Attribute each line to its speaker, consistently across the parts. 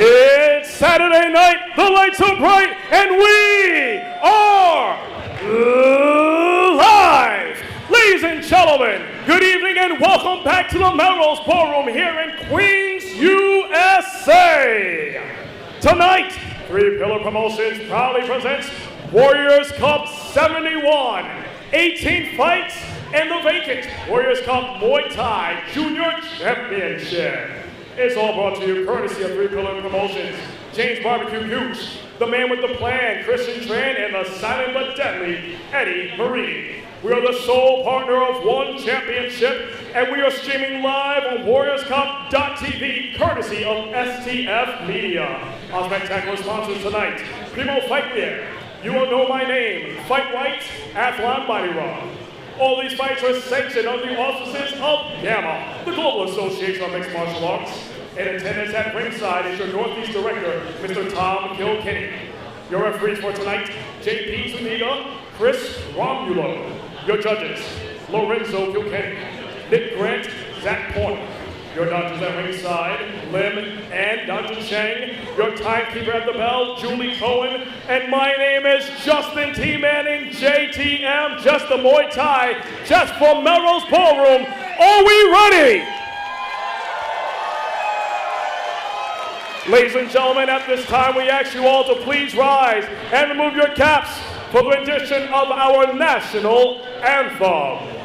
Speaker 1: It's Saturday night, the lights are bright, and we are live! Ladies and gentlemen, good evening and welcome back to the Melrose Ballroom here in Queens, USA. Tonight, Three Pillar Promotions proudly presents Warriors Cup 71, 18 fights, and the vacant Warriors Cup Muay Thai Junior Championship. It's all brought to you courtesy of Three Pillar Promotions, James Barbecue Hughes, the man with the plan, Christian Tran, and the silent but deadly Eddie Marie. We are the sole partner of One Championship, and we are streaming live on WarriorsCup.tv, courtesy of STF Media. Our spectacular sponsors tonight, Primo Fight Wear, You Will Know My Name, Fight Right, Athlon Body Rub. All these fights are sanctioned under the auspices of GAMMA, the Global Association of Mixed Martial Arts. In attendance at ringside is your Northeast Director, Mr. Tom Kilkenny. Your referees for tonight, JP Zuniga, Chris Romulo. Your judges, Lorenzo Kilkenny, Nick Grant, Zach Porter. Your doctors at ringside, Lim and Dr. Cheng. Your timekeeper at the bell, Julie Cohen. And my name is Justin T. Manning, JTM, just the Muay Thai, just for Melrose Ballroom. Are we ready? Ladies and gentlemen, at this time we ask you all to please rise and remove your caps for the rendition of our national anthem.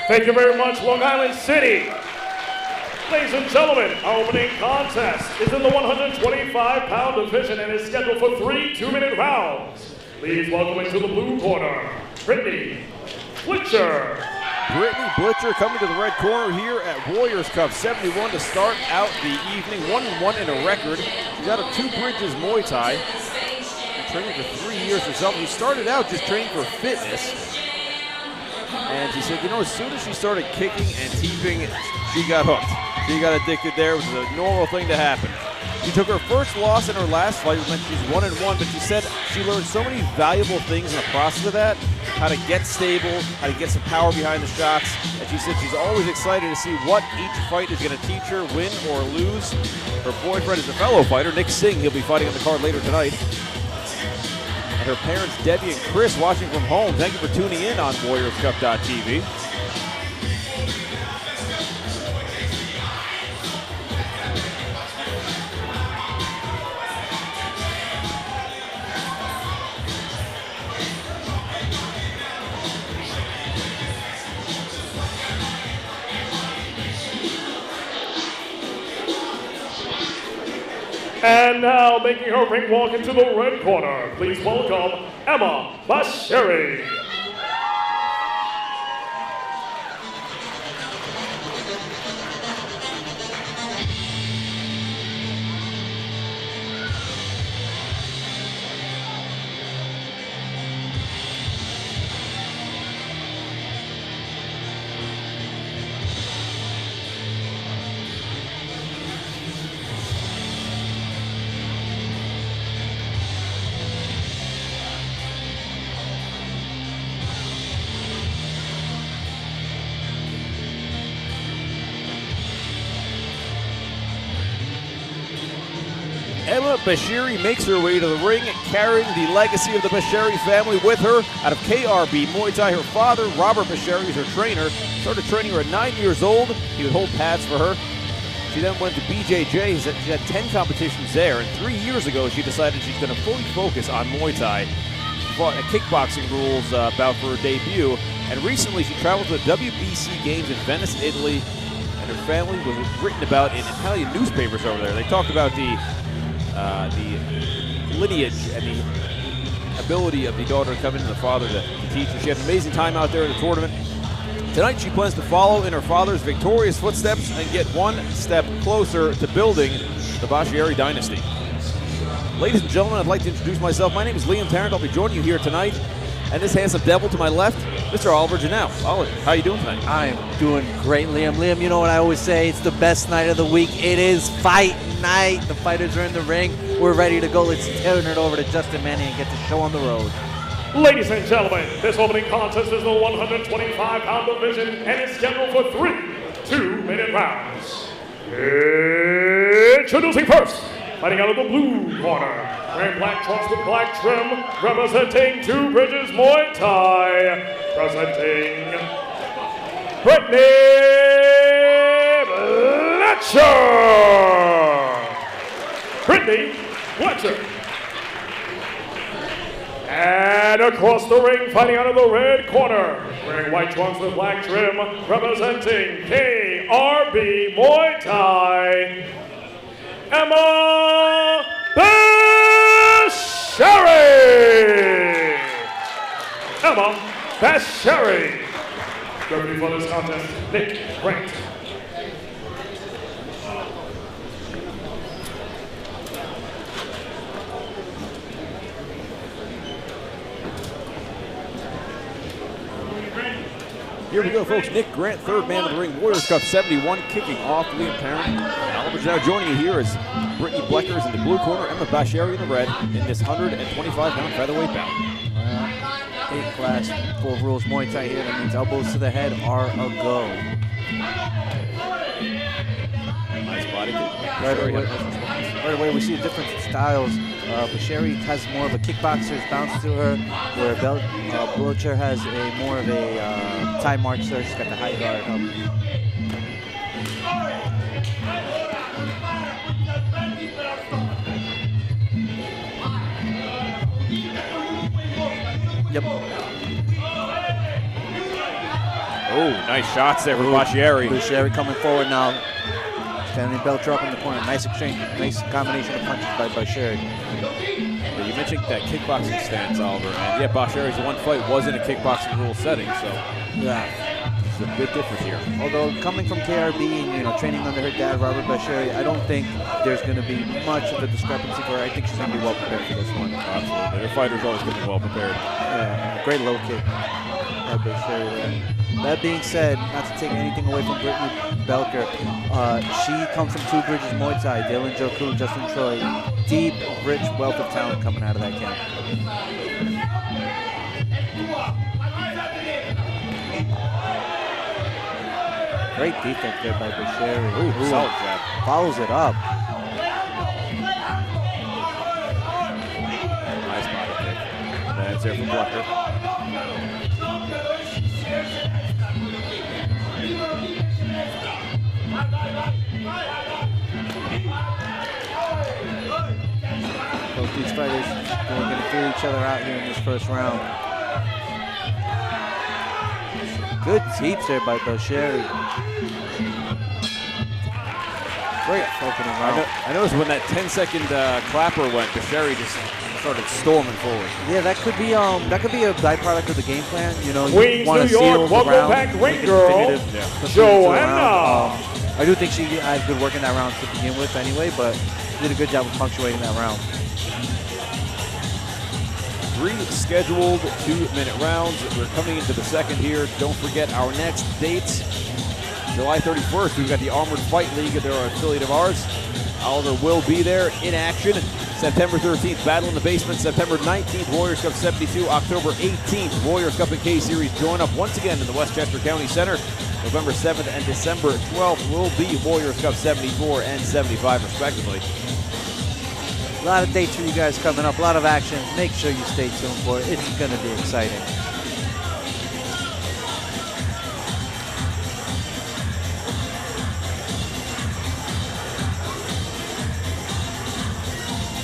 Speaker 1: Thank you very much, Long Island City. Ladies and gentlemen, our opening contest is in the 125-pound division and is scheduled for 3 two-minute rounds. Please welcome into the blue corner, Brittany Blitcher.
Speaker 2: Brittany Blitcher coming to the red corner here at Warriors Cup 71 to start out the evening. 1-1 in a record. She's out of Two Bridges Muay Thai. Been training for 3 years herself. She started out just training for fitness. And she said, you know, as soon as she started kicking and teeping, she got hooked. She got addicted there. It was a normal thing to happen. She took her first loss in her last fight, which meant she's 1-1, but she said she learned so many valuable things in the process of that, how to get stable, how to get some power behind the shots, and she said she's always excited to see what each fight is going to teach her, win or lose. Her boyfriend is a fellow fighter, Nick Singh. He'll be fighting on the card later tonight. And her parents, Debbie and Chris, watching from home. Thank you for tuning in on WarriorsCup.tv.
Speaker 1: And now making her ring walk into the red corner, please welcome Emma Bashiri.
Speaker 2: Emma Bashiri makes her way to the ring, carrying the legacy of the Bashiri family with her. Out of KRB Muay Thai, her father, Robert Bashiri, is her trainer. Started training her at 9 years old. He would hold pads for her. She then went to BJJ. She had 10 competitions there, and 3 years ago she decided she's going to fully focus on Muay Thai. She fought a kickboxing rules bout for her debut, and recently she traveled to the WBC Games in Venice, Italy, and her family was written about in Italian newspapers over there. They talked about the lineage and the ability of the daughter to come in and the father to teach her. She had an amazing time out there in the tournament. Tonight she plans to follow in her father's victorious footsteps and get one step closer to building the Bashiri dynasty. Ladies and gentlemen, I'd like to introduce myself. My name is Liam Tarrant. I'll be joining you here tonight. And this handsome devil to my left, Mr. Oliver Janelle. Oliver, how you doing tonight?
Speaker 3: I'm doing great, Liam. Liam, you know what I always say, it's the best night of the week. It is fight night. The fighters are in the ring. We're ready to go. Let's turn it over to Justin Manning and get the show on the road.
Speaker 1: Ladies and gentlemen, this opening contest is the 125-pound division and is scheduled for 3 2-minute rounds. Introducing first, fighting out of the blue corner, wearing black trunks with black trim, representing Two Bridges Muay Thai, presenting Brittany Bletcher. Brittany Bletcher. And across the ring, fighting out of the red corner, wearing white trunks with black trim, representing KRB Muay Thai, Emma Bashiri. Emma Bashiri. Referee for this contest, Nick Grant.
Speaker 2: Here we go, folks. Nick Grant, third man of the ring. Warriors Cup 71, kicking off. Liam Tarrant. Oliver's now joining you here as Brittany Blecker is in the blue corner, Emma Bashiri in the red, in this 125-pound featherweight bout.
Speaker 3: A-class, full rules Muay Thai here. That means elbows to the head are a go.
Speaker 2: Nice body kick.
Speaker 3: Right away, we see the difference in styles. Bashiri has more of a kickboxer's bounce to her, where Bletcher has more of a Thai marcher. She's got the high guard. Yep.
Speaker 2: Oh, nice shots there from Bashiri.
Speaker 3: Bashiri coming forward now. Standing Bletcher up in the corner. Nice exchange. Nice combination of punches by Bashiri.
Speaker 2: Yeah, you mentioned that kickboxing stance, Oliver, and yeah, Bashiri's one fight was in a kickboxing rule setting, so
Speaker 3: yeah,
Speaker 2: it's a bit different here.
Speaker 3: Although coming from KRB and training under her dad, Robert Bashiri, I don't think there's going to be much of a discrepancy for her. I think she's going to be well prepared for this one.
Speaker 2: Absolutely, their fighter's always going to be well prepared.
Speaker 3: Yeah, great low kick by Bashiri there. That being said, not to take anything away from Brittany Blecker, she comes from Two Bridges Muay Thai, Dylan Joku, Justin Troy, deep, rich wealth of talent coming out of that camp. Great defense there by Bashiri.
Speaker 2: Ooh, solid jab.
Speaker 3: Follows it up.
Speaker 2: Nice body kick. That's there from Blecker.
Speaker 3: Both these fighters are going to feel each other out here in this first round. Good teeps there by Bashiri. Great opening round.
Speaker 2: I noticed when that 10-second clapper went, Basheri just started storming forward.
Speaker 3: Yeah, that could be a byproduct of the game plan. You know,
Speaker 1: Queens,
Speaker 3: you want
Speaker 1: New
Speaker 3: to seal
Speaker 1: York,
Speaker 3: the
Speaker 1: welcome
Speaker 3: round.
Speaker 1: back, ring
Speaker 3: make it
Speaker 1: girl,
Speaker 3: definitive,
Speaker 2: Yeah.
Speaker 3: push it into the
Speaker 1: Joanna.
Speaker 3: round. I do think she had good work in that round to begin with anyway, but she did a good job of punctuating that round.
Speaker 2: 3 scheduled 2-minute rounds. We're coming into the second here. Don't forget our next dates. July 31st, we've got the Armored Fight League. They're an affiliate of ours. Oliver will be there in action. September 13th, Battle in the Basement. September 19th, Warriors Cup 72. October 18th, Warriors Cup and K-Series join up once again in the Westchester County Center. November 7th and December 12th will be Warriors Cup 74 and 75, respectively.
Speaker 3: A lot of dates for you guys coming up, a lot of action. Make sure you stay tuned for it. It's going to be exciting.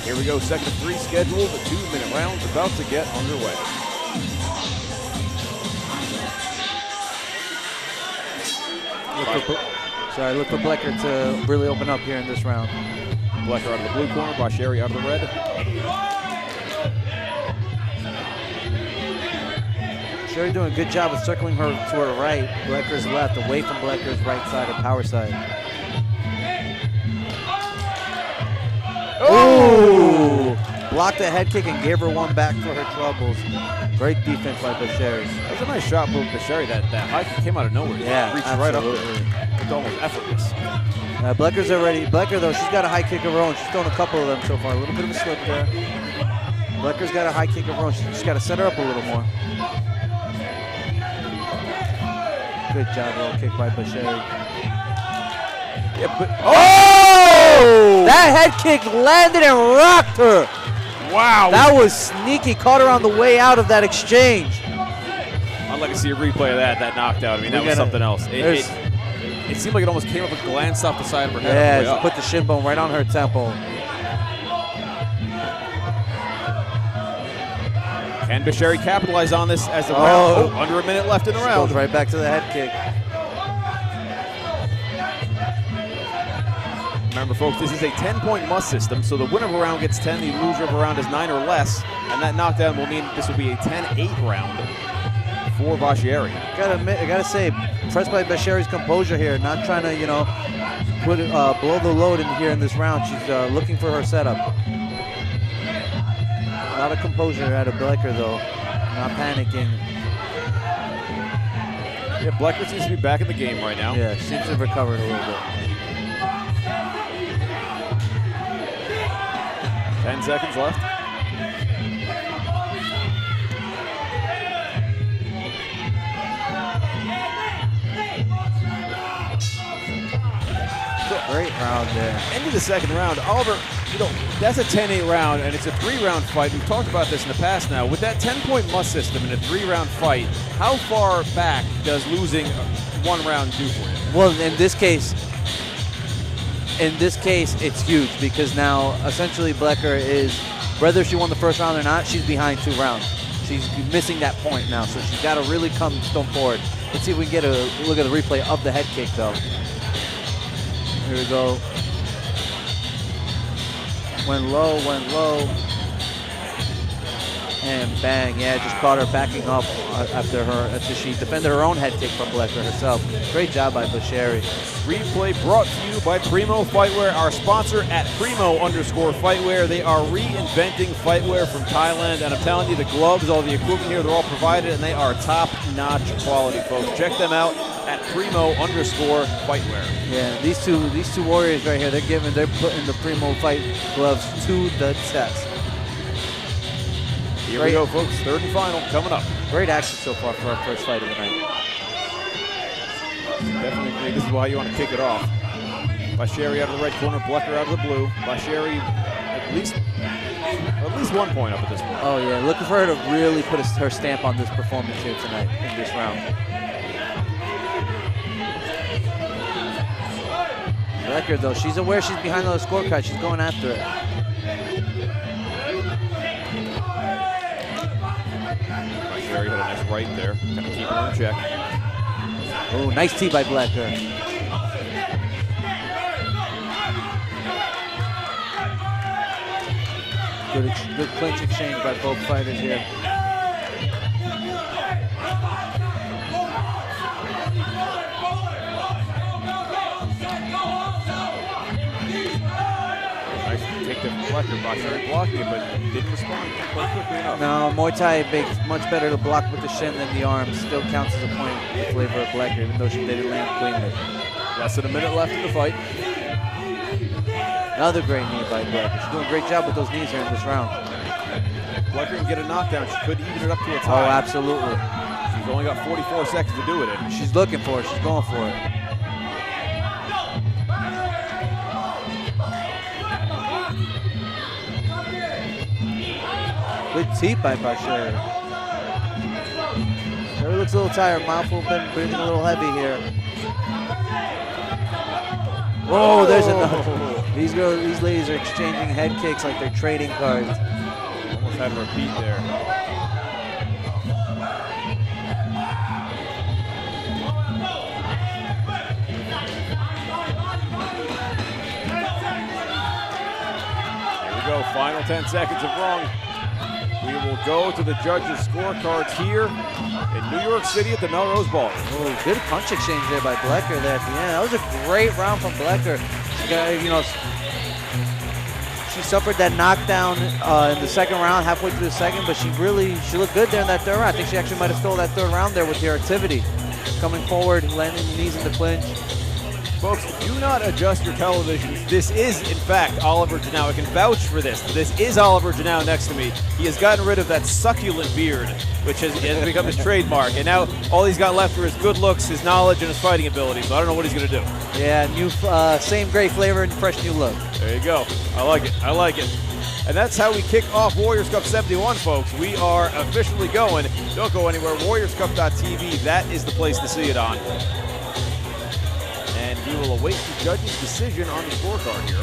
Speaker 2: Here we go, second of 3 scheduled, 2-minute rounds about to get underway.
Speaker 3: Look for Blecker to really open up here in this round.
Speaker 2: Blecker out of the blue corner, Basheri out of the red.
Speaker 3: Sherry doing a good job of circling her to her right. Blecker's left, away from Blecker's right side or power side. Oh! Blocked a head kick and gave her one back for her troubles. Great defense by Basheri.
Speaker 2: That was a nice shot from Basheri. That high kick came out of nowhere.
Speaker 3: Yeah,
Speaker 2: reached
Speaker 3: absolutely.
Speaker 2: right up there. It's almost effortless.
Speaker 3: Blecker though, she's got a high kick of her own. She's thrown a couple of them so far. A little bit of a slip there. Blecker's got a high kick of her own. She's just got to set her up a little more. Good job, little kick by Basheri.
Speaker 2: Yeah, but oh!
Speaker 3: That head kick landed and rocked her.
Speaker 2: Wow!
Speaker 3: That was sneaky. Caught her on the way out of that exchange.
Speaker 2: I'd like to see a replay of that knockout. I mean, that was something else. It seemed like it almost came up and glanced off the side of her head.
Speaker 3: Yeah,
Speaker 2: on the way
Speaker 3: she
Speaker 2: up.
Speaker 3: put the shin bone right on her temple.
Speaker 2: Can Basheri capitalize on this as the round? Oh, under a minute left in the round.
Speaker 3: Goes right back to the head kick.
Speaker 2: Remember, folks, this is a 10-point must system, so the winner of a round gets 10, the loser of a round is 9 or less, and that knockdown will mean this will be a 10-8 round for Basheri.
Speaker 3: I gotta say, impressed by Basheri's composure here, not trying to, blow the load in here in this round. She's looking for her setup. A lot of composure out of Blecker though, not panicking.
Speaker 2: Yeah, Blecker seems to be back in the game right now.
Speaker 3: Yeah, she seems to have recovered a little bit.
Speaker 2: 10 seconds left.
Speaker 3: Great round there.
Speaker 2: End of the second round. Oliver, that's a 10-8 round, and it's a 3-round fight. We've talked about this in the past now. With that 10-point must system in a 3-round fight, how far back does losing 1 round do for you?
Speaker 3: Well, in this case, it's huge because now essentially Blecker is, whether she won the first round or not, she's behind 2 rounds. She's missing that point now, so she's got to really come stone forward. Let's see if we can get a look at the replay of the head kick, though. Here we go. Went low, and bang! Yeah, just caught her backing up after she defended her own head kick from Blecker herself. Great job by Basheri.
Speaker 2: Replay brought to you by Primo Fightwear, our sponsor at Primo_Fightwear. They are reinventing fightwear from Thailand, and I'm telling you, the gloves, all the equipment here, they're all provided, and they are top-notch quality, folks. Check them out at Primo_Fightwear.
Speaker 3: Yeah, these two warriors right here, they're putting the Primo fight gloves to the test.
Speaker 2: Here we go, folks. Third and final coming up.
Speaker 3: Great action so far for our first fight of the night.
Speaker 2: Definitely agree. This is why you want to kick it off. Basheri out of the red corner, Blecker out of the blue. Basheri at least 1 point up at this point.
Speaker 3: Oh yeah, looking for her to really put her stamp on this performance here tonight in this round. Blecker though, she's aware she's behind on the scorecard. She's going after it.
Speaker 2: Basheri had a nice right there, kind of keeping her in check.
Speaker 3: Oh, nice tee by Blecker. Good clinch exchange by both fighters here.
Speaker 2: Nice take the deflector. Bashari blocking it, but didn't respond quite quickly enough.
Speaker 3: No, Muay Thai makes much better to block with the shin than the arm. Still counts as a point in favor of Blecker, even though she didn't land cleanly.
Speaker 2: Less than a minute left in the fight.
Speaker 3: Another great knee by Blecker. She's doing a great job with those knees here in this round.
Speaker 2: Blecker can get a knockdown. She could even it up to a
Speaker 3: Oh,
Speaker 2: tie.
Speaker 3: absolutely.
Speaker 2: She's only got 44 seconds to do it in.
Speaker 3: She's looking for it. She's going for it. Good teep by Bashari. Sherry looks a little tired. Mouthful been breathing a little heavy here. Oh, there's another. These ladies are exchanging head kicks like they're trading cards.
Speaker 2: Almost had a repeat there. Here we go, final 10 seconds of wrong. We will go to the judges' scorecards here in New York City at the Melrose Ball.
Speaker 3: Oh, good punch exchange there by Blecker there at the end. That was a great round from Blecker. She suffered that knockdown in the second round, halfway through the second, but she looked good there in that third round. I think she actually might have stole that third round there with her activity. Coming forward, landing the knees in the clinch.
Speaker 2: Folks, do not adjust your televisions. This is, in fact, Oliver Janau. I can vouch for this. This is Oliver Janau next to me. He has gotten rid of that succulent beard, which has become his trademark. And now all he's got left are his good looks, his knowledge, and his fighting ability. So I don't know what he's going to do.
Speaker 3: Yeah, same great flavor and fresh new look.
Speaker 2: There you go. I like it. I like it. And that's how we kick off Warriors Cup 71, folks. We are officially going. Don't go anywhere. WarriorsCup.tv. That is the place to see it on. And we will await the judge's decision on the scorecard here.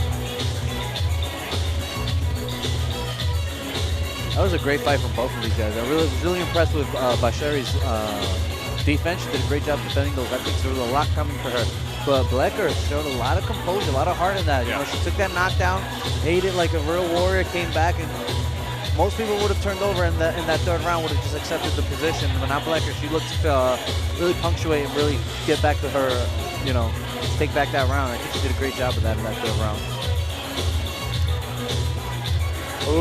Speaker 3: That was a great fight from both of these guys. I was really impressed with Bashari's defense. She did a great job defending those. I think there was a lot coming for her. But Blecker showed a lot of composure, a lot of heart in that.
Speaker 2: Yeah.
Speaker 3: You know, she took that knockdown, ate it like a real warrior, came back, and most people would have turned over in that third round, would have just accepted the position. But not Blecker. She looked to really punctuate and really get back to her, take back that round. I think she did a great job of that in that third round.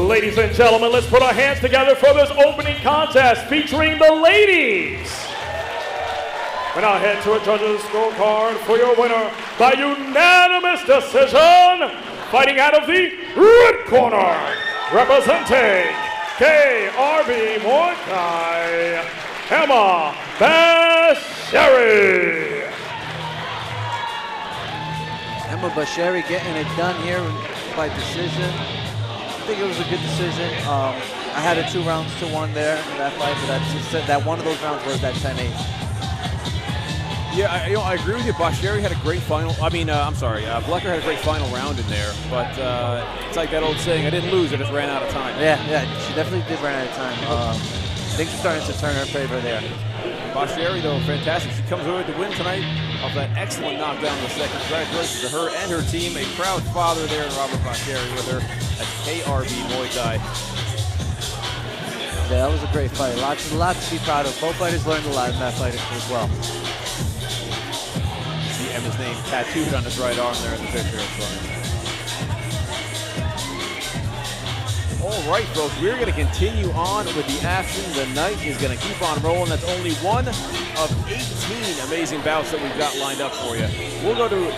Speaker 1: Ladies and gentlemen, let's put our hands together for this opening contest featuring the ladies. We now head to a judge's scorecard for your winner by unanimous decision, fighting out of the red corner, representing KRB Muay Thai, Emma Bashari.
Speaker 3: Emma Bashari getting it done here by decision. I think it was a good decision. I had it 2 rounds to 1 there in that fight, but that one of those rounds was that 10-8.
Speaker 2: Yeah, I agree with you. Bashari had a great final. Blecker had a great final round in there. But it's like that old saying, I didn't lose, I just ran out of time.
Speaker 3: Yeah, she definitely did run out of time. Things are starting to turn her favor there.
Speaker 2: Bashari, though, fantastic. She comes away with the win tonight off that excellent knockdown in the second. Congratulations to her and her team. A proud father there, Robert Bashari, with her at KRB Muay Thai.
Speaker 3: Yeah, that was a great fight. Lots to be proud of. Both fighters learned a lot in that fight as well.
Speaker 2: See Emma's name tattooed on his right arm there in the picture. It's funny. All right, folks, we're going to continue on with the action. The night is going to keep on rolling. That's only one of 18 amazing bouts that we've got lined up for you. We'll go to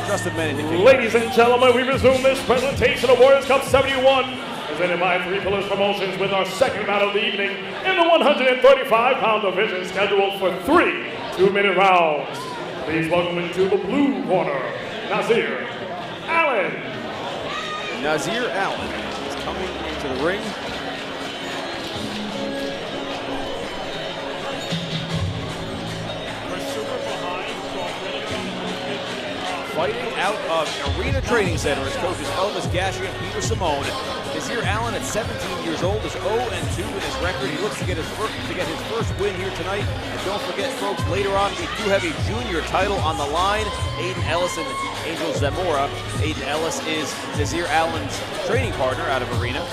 Speaker 2: just a minute.
Speaker 1: Ladies and gentlemen, we resume this presentation of Warriors Cup 71, presented by Three Pillars Promotions, with our second bout of the evening in the 135-pound division, scheduled for 3 2-minute rounds. Please welcome into the blue corner, Nazir Allen.
Speaker 2: Nazir Allen is coming into the ring. fighting out of Arena Training Center as coaches Elvis Gashi and Peter Simone. Nazir Allen at 17 years old is 0-2 in his record. He looks to get his first win here tonight. And don't forget, folks, later on we do have a junior title on the line. Aiden Ellis and Angel Zamora. Aiden Ellis is Nazir Allen's training partner out of Arena.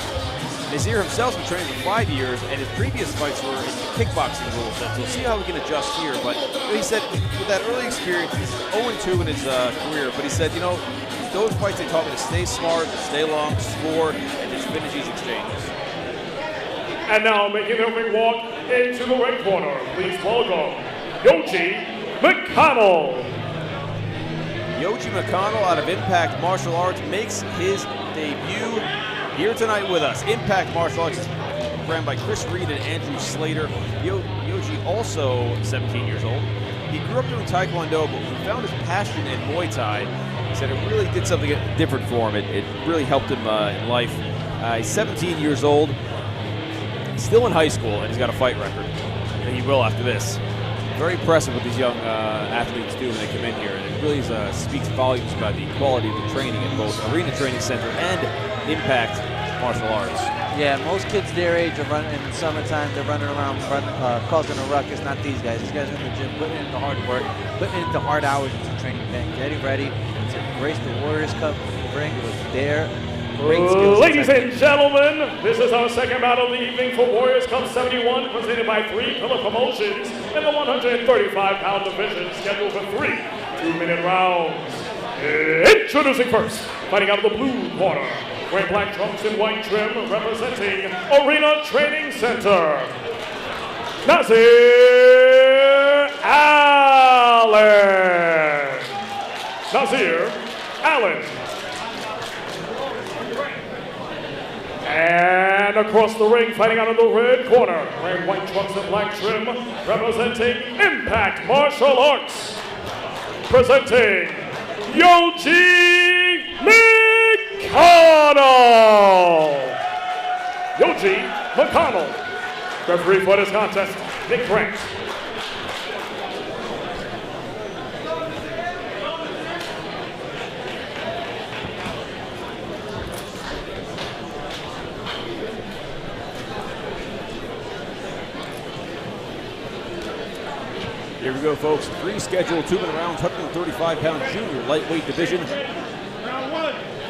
Speaker 2: Nazir himself has been training for 5 years, and his previous fights were in kickboxing rules set. So we'll see how we can adjust here. But he said with that early experience, he's 0-2 in his career. But he said, you know, those fights they taught me to stay smart, to stay long, to score, and just finish these exchanges.
Speaker 1: And now making their ring walk into the red corner, please welcome Yoji McConnell.
Speaker 2: Yoji McConnell out of Impact Martial Arts makes his debut here tonight with us. Impact Martial Arts is ran by Chris Reed and Andrew Slater. Yoji also 17 years old. He grew up doing Taekwondo, but he found his passion in Muay Thai. He said it really did something different for him. It really helped him in life. He's 17 years old, still in high school, and he's got a fight record. And he will after this. Very impressive what these young athletes do when they come in here, and it really speaks volumes about the quality of the training at both Arena Training Center and Impact Martial Arts.
Speaker 3: Yeah, most kids their age are running in the summertime. They're running around causing a ruckus. Not these guys. These guys are in the gym, putting in the hard work, putting in the hard hours into training pen, getting ready to grace the Warriors Cup ring with their great skills.
Speaker 1: Ladies and gentlemen, this is our second bout of the evening for Warriors Cup 71, presented by 3 Pillar Promotions in the 135-pound division, scheduled for 3 2-minute rounds. Introducing first, fighting out of the blue corner, wearing black trunks and white trim, representing Arena Training Center, Nazir Allen. Nazir Allen. And across the ring, fighting out of the red corner, wearing white trunks and black trim, representing Impact Martial Arts, presenting Yoji McConnell. Yoji McConnell. Referee for this contest, Nick Grant.
Speaker 2: Here we go, folks. 3 scheduled 2-minute rounds, 135-pound junior lightweight division.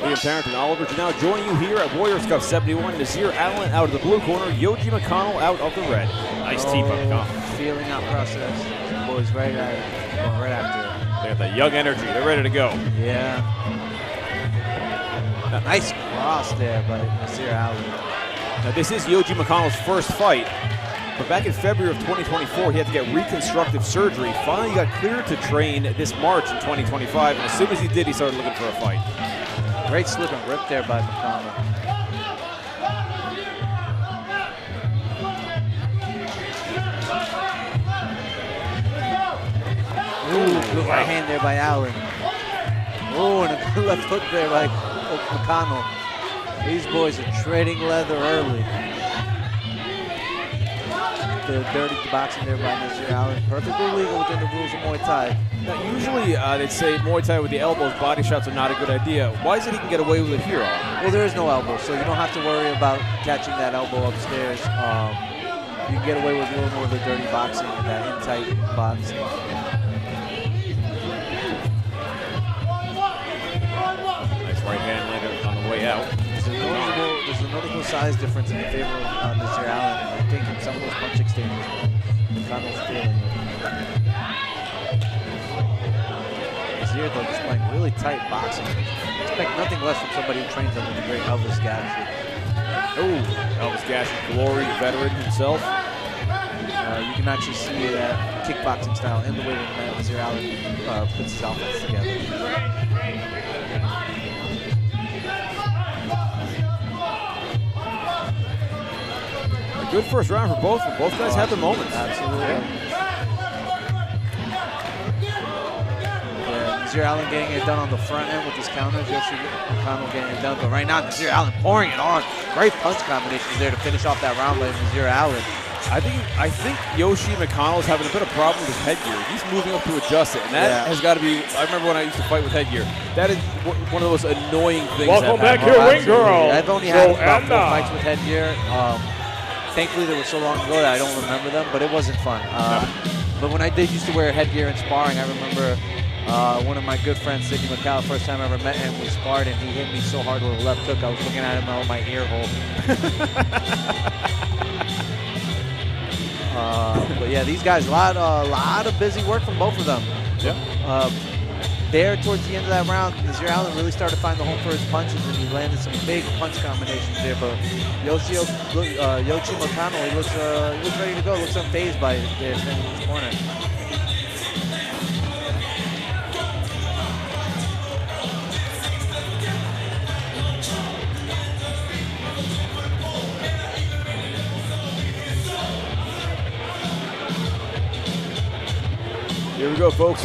Speaker 2: Liam Tarrant and Oliver Janelle join you here at Warriors Cup 71. Nazir Allen out of the blue corner, Yoji McConnell out of the red. Nice team by McConnell.
Speaker 3: Feeling out process. The boys right at it, going right after it.
Speaker 2: They have that young energy. They're ready to go.
Speaker 3: Yeah. Nice cross there by Nazir Allen.
Speaker 2: Now, this is Yoji McConnell's first fight. But back in February of 2024, he had to get reconstructive surgery. Finally got cleared to train this March in 2025, and as soon as he did, he started looking for a fight.
Speaker 3: Great slip and rip there by McConnell. Ooh, good right hand there by Allen. Ooh, and a good left hook there by McConnell. These boys are trading leather early. The dirty boxing there by Nazir Allen. Perfectly legal within the rules of Muay Thai.
Speaker 2: Now, usually they'd say Muay Thai with the elbows, body shots are not a good idea. Why is it he can get away with it here?
Speaker 3: Well, there is no elbow, so you don't have to worry about catching that elbow upstairs. You can get away with a little more of the dirty boxing and that in-tight boxing.
Speaker 2: Nice right hand landed on the way out.
Speaker 3: There's a notable size difference in the favor of Nazir Allen. I think in some of those punch exchanges, McConnell's feeling it. Nazir, though, displaying really tight boxing. Expect nothing less from somebody who trains under the great Elvis Gashi.
Speaker 2: Oh, Elvis Gashi, glory veteran himself.
Speaker 3: You can actually see that kickboxing style in the way that Nazir Allen puts his outfits together.
Speaker 2: Good first round for both. Both guys had their moments.
Speaker 3: Absolutely. Yeah, Nazir Allen getting it done on the front end with his counters. Yoshi McConnell getting it done. But right now, Nazir Allen pouring it on. Great punch combinations there to finish off that round by Nazir Allen.
Speaker 2: I think Yoshi McConnell is having a bit of problem with his headgear. He's moving up to adjust it, and that has got to be. I remember when I used to fight with headgear. That is one of the most annoying things.
Speaker 1: Welcome back
Speaker 2: happen.
Speaker 1: here, ring girl.
Speaker 3: I've only had about 4 fights with headgear. Thankfully, they were so long ago that I don't remember them, but it wasn't fun. But when I did used to wear headgear in sparring, I remember one of my good friends, Sidney McCall, first time I ever met him, we sparred, and he hit me so hard with a left hook, I was looking at him out of my ear hole. But yeah, these guys, a lot of busy work from both of them.
Speaker 2: Yeah.
Speaker 3: There, towards the end of that round, Nazir Allen really started to find the home for his punches, and he landed some big punch combinations there. But Yoshi McConnell, he looks ready to go. Looks unfazed by there standing in his corner.
Speaker 2: Here we go, folks.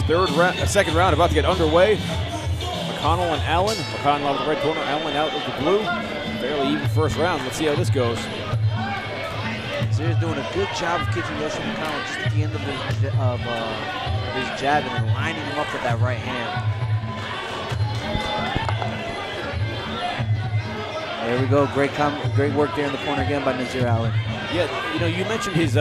Speaker 2: Second round about to get underway. McConnell and Allen. McConnell out of the red corner, Allen out of the blue. Fairly even first round. Let's see how this goes.
Speaker 3: Nazir's doing a good job of catching Yoshi McConnell just at the end of his jab and then lining him up with that right hand. There we go. Great work there in the corner again by Nazir Allen.
Speaker 2: Yeah, you know, you mentioned his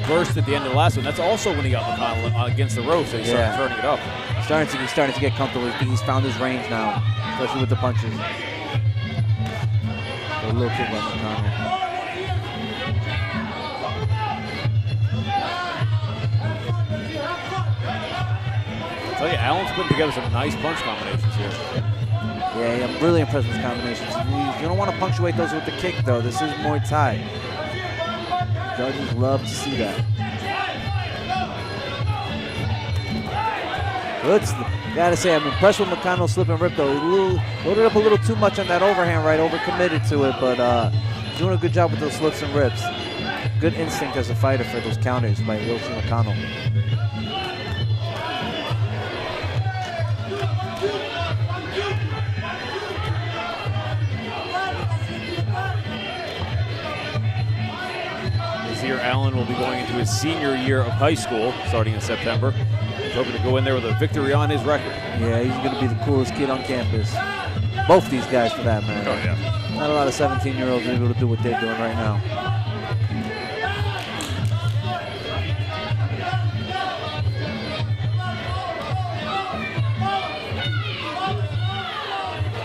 Speaker 2: burst at the end of the last one. That's also when he got McConnell against the ropes, and he started turning it up.
Speaker 3: He's starting to get comfortable. He's found his range now, especially with the punches. A little kick by McConnell.
Speaker 2: I tell you, Allen's putting together some nice punch combinations here.
Speaker 3: Yeah, I'm really impressed with his combinations. You don't want to punctuate those with the kick, though. This is Muay Thai. Judges love to see that. Good. Gotta say, I'm impressed with McConnell's slip and rip, though. He loaded up a little too much on that overhand right, overcommitted to it, but doing a good job with those slips and rips. Good instinct as a fighter for those counters by Yoshi McConnell.
Speaker 2: Nazir Allen will be going into his senior year of high school starting in September. He's hoping to go in there with a victory on his record.
Speaker 3: Yeah, he's going to be the coolest kid on campus. Both these guys, for that matter.
Speaker 2: Oh, yeah.
Speaker 3: Not a lot of 17-year-olds are able to do what they're doing right now.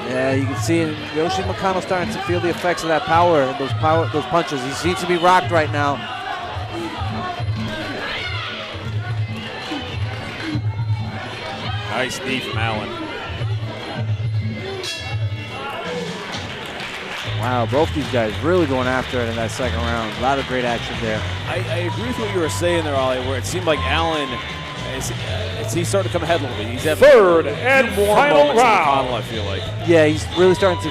Speaker 3: Yeah, you can see Yoshi McConnell starting to feel the effects of that power, those punches. He seems to be rocked right now.
Speaker 2: Nice knee from Allen.
Speaker 3: Wow, both these guys really going after it in that second round. A lot of great action there.
Speaker 2: I agree with what you were saying there, Ollie, where it seemed like Allen, he's starting to come ahead a little bit. He's having
Speaker 1: third and
Speaker 2: more
Speaker 1: final
Speaker 2: moments
Speaker 1: round.
Speaker 2: than McConnell, I feel like.
Speaker 3: Yeah, he's really starting to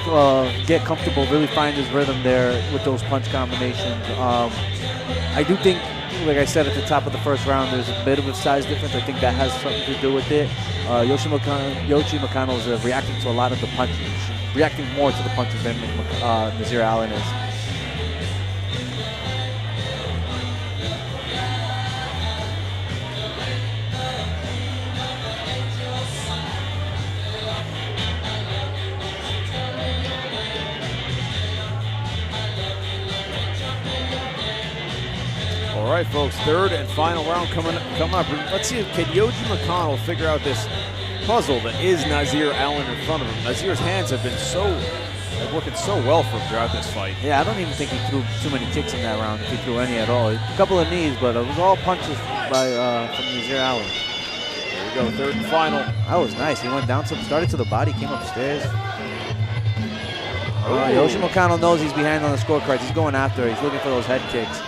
Speaker 3: get comfortable, really find his rhythm there with those punch combinations. I do think, like I said at the top of the first round, there's a bit of a size difference. I think that has something to do with it. Yoshi McConnell is reacting to a lot of the punches, reacting more to the punches than Nazir Allen is.
Speaker 2: All right, folks, third and final round coming up. Let's see, can Yoshi McConnell figure out this puzzle that is Nazir Allen in front of him? Nazir's hands have been working so well for him throughout this fight.
Speaker 3: Yeah, I don't even think he threw too many kicks in that round, if he threw any at all. A couple of knees, but it was all punches from Nazir Allen.
Speaker 2: Here we go, third and final.
Speaker 3: That was nice. He went down, started to the body, came upstairs. Yoshi McConnell knows he's behind on the scorecards. He's going after it. He's looking for those head kicks.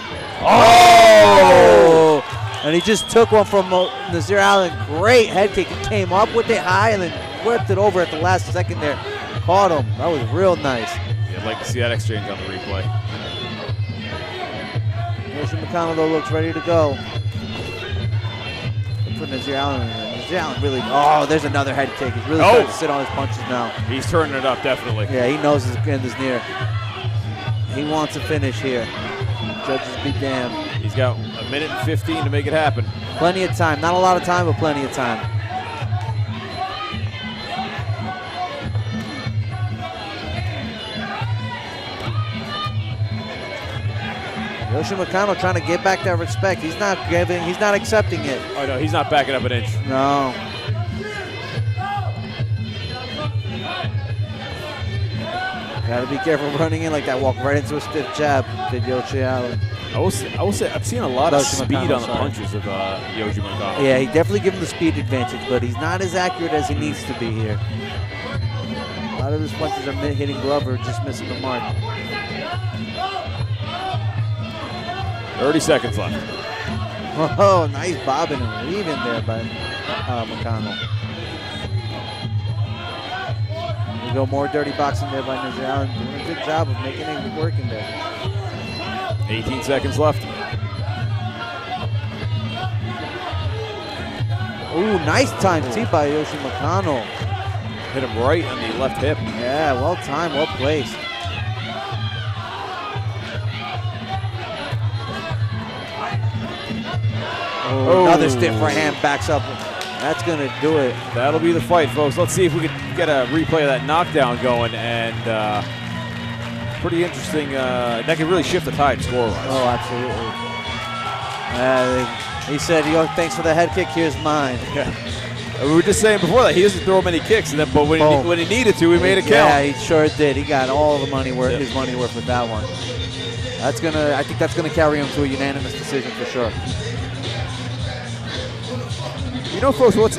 Speaker 3: Oh! And he just took one from Nazir Allen. Great head kick. He came up with it high and then whipped it over at the last second there. Caught him. That was real nice.
Speaker 2: Yeah, I'd like to see that exchange on the replay.
Speaker 3: Yoshi McConnell, though, looks ready to go. Put Nazir Allen in there. Nazir Allen really, there's another head kick. He's really starting to sit on his punches now.
Speaker 2: He's turning it up, definitely.
Speaker 3: Yeah, he knows his end is near. He wants a finish here. Judges be damned.
Speaker 2: He's got a minute and 15 to make it happen.
Speaker 3: Plenty of time. Not a lot of time, but plenty of time. Yoshi Mikano trying to get back that respect. He's not accepting it.
Speaker 2: Oh no, he's not backing up an inch.
Speaker 3: No. Gotta be careful running in like that. Walk right into a stiff jab, did Yoshi Allen.
Speaker 2: I will say I've seen a lot of
Speaker 3: Yoshi
Speaker 2: speed
Speaker 3: Mikano,
Speaker 2: on the punches of Yoshi Mikano.
Speaker 3: Yeah, he definitely gives him the speed advantage, but he's not as accurate as he needs to be here. A lot of his punches are hitting Glover, just missing the mark.
Speaker 2: 30 seconds left.
Speaker 3: Oh, nice bobbing and weaving there by McConnell. We go more dirty boxing there by Yoshi Allen. Doing a good job of making it working there.
Speaker 2: 18 seconds left.
Speaker 3: Ooh, nice time tee by Yoshi McConnell.
Speaker 2: Hit him right on the left hip.
Speaker 3: Yeah, well timed, well placed. Oh, another stiff right hand backs up. That's going to do it.
Speaker 2: That'll be the fight, folks. Let's see if we can get a replay of that knockdown going. And pretty interesting. That could really shift the tide score-wise.
Speaker 3: Oh, absolutely. He said, "Yo, thanks for the head kick. Here's mine."
Speaker 2: Yeah. We were just saying before that he doesn't throw many kicks, but when he needed to, he made it count.
Speaker 3: Yeah, he sure did. He got all the money worth, his money worth with that one. I think that's gonna carry him to a unanimous decision for sure.
Speaker 2: You know, folks, we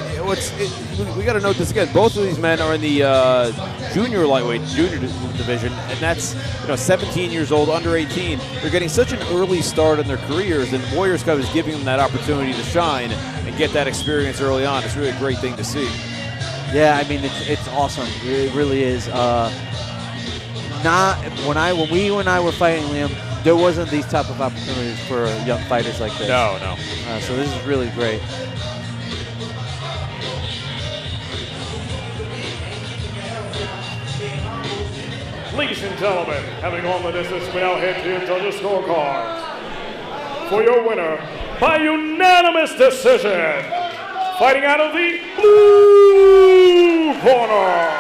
Speaker 2: got to note this again. Both of these men are in the junior division, and that's 17 years old, under 18. They're getting such an early start in their careers, and Warriors Cup is giving them that opportunity to shine and get that experience early on. It's really a great thing to see.
Speaker 3: Yeah, I mean it's awesome. It really is. When we and I were fighting, Liam, there wasn't these type of opportunities for young fighters like this.
Speaker 2: No.
Speaker 3: So this is really great.
Speaker 1: Ladies and gentlemen, having all the distance, we now head to your judges' scorecards. For your winner, by unanimous decision, fighting out of the blue corner,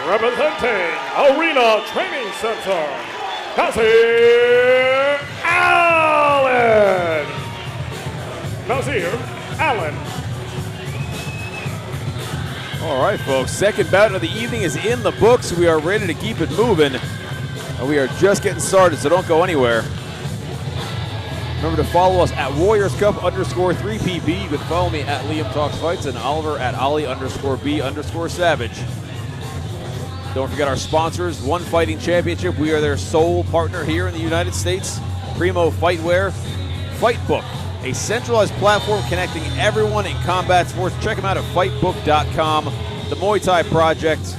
Speaker 1: representing Arena Training Center, Nazir Allen. Nazir Allen.
Speaker 2: All right, folks. Second bout of the evening is in the books. We are ready to keep it moving. And we are just getting started, so don't go anywhere. Remember to follow us at Warriors Cup _3PB. You can follow me at Liam Talks Fights and Oliver at Ollie_B_Savage. Don't forget our sponsors, One Fighting Championship. We are their sole partner here in the United States. Primo Fightwear, Fightbook, a centralized platform connecting everyone in combat sports. Check them out at fightbook.com. The Muay Thai Project,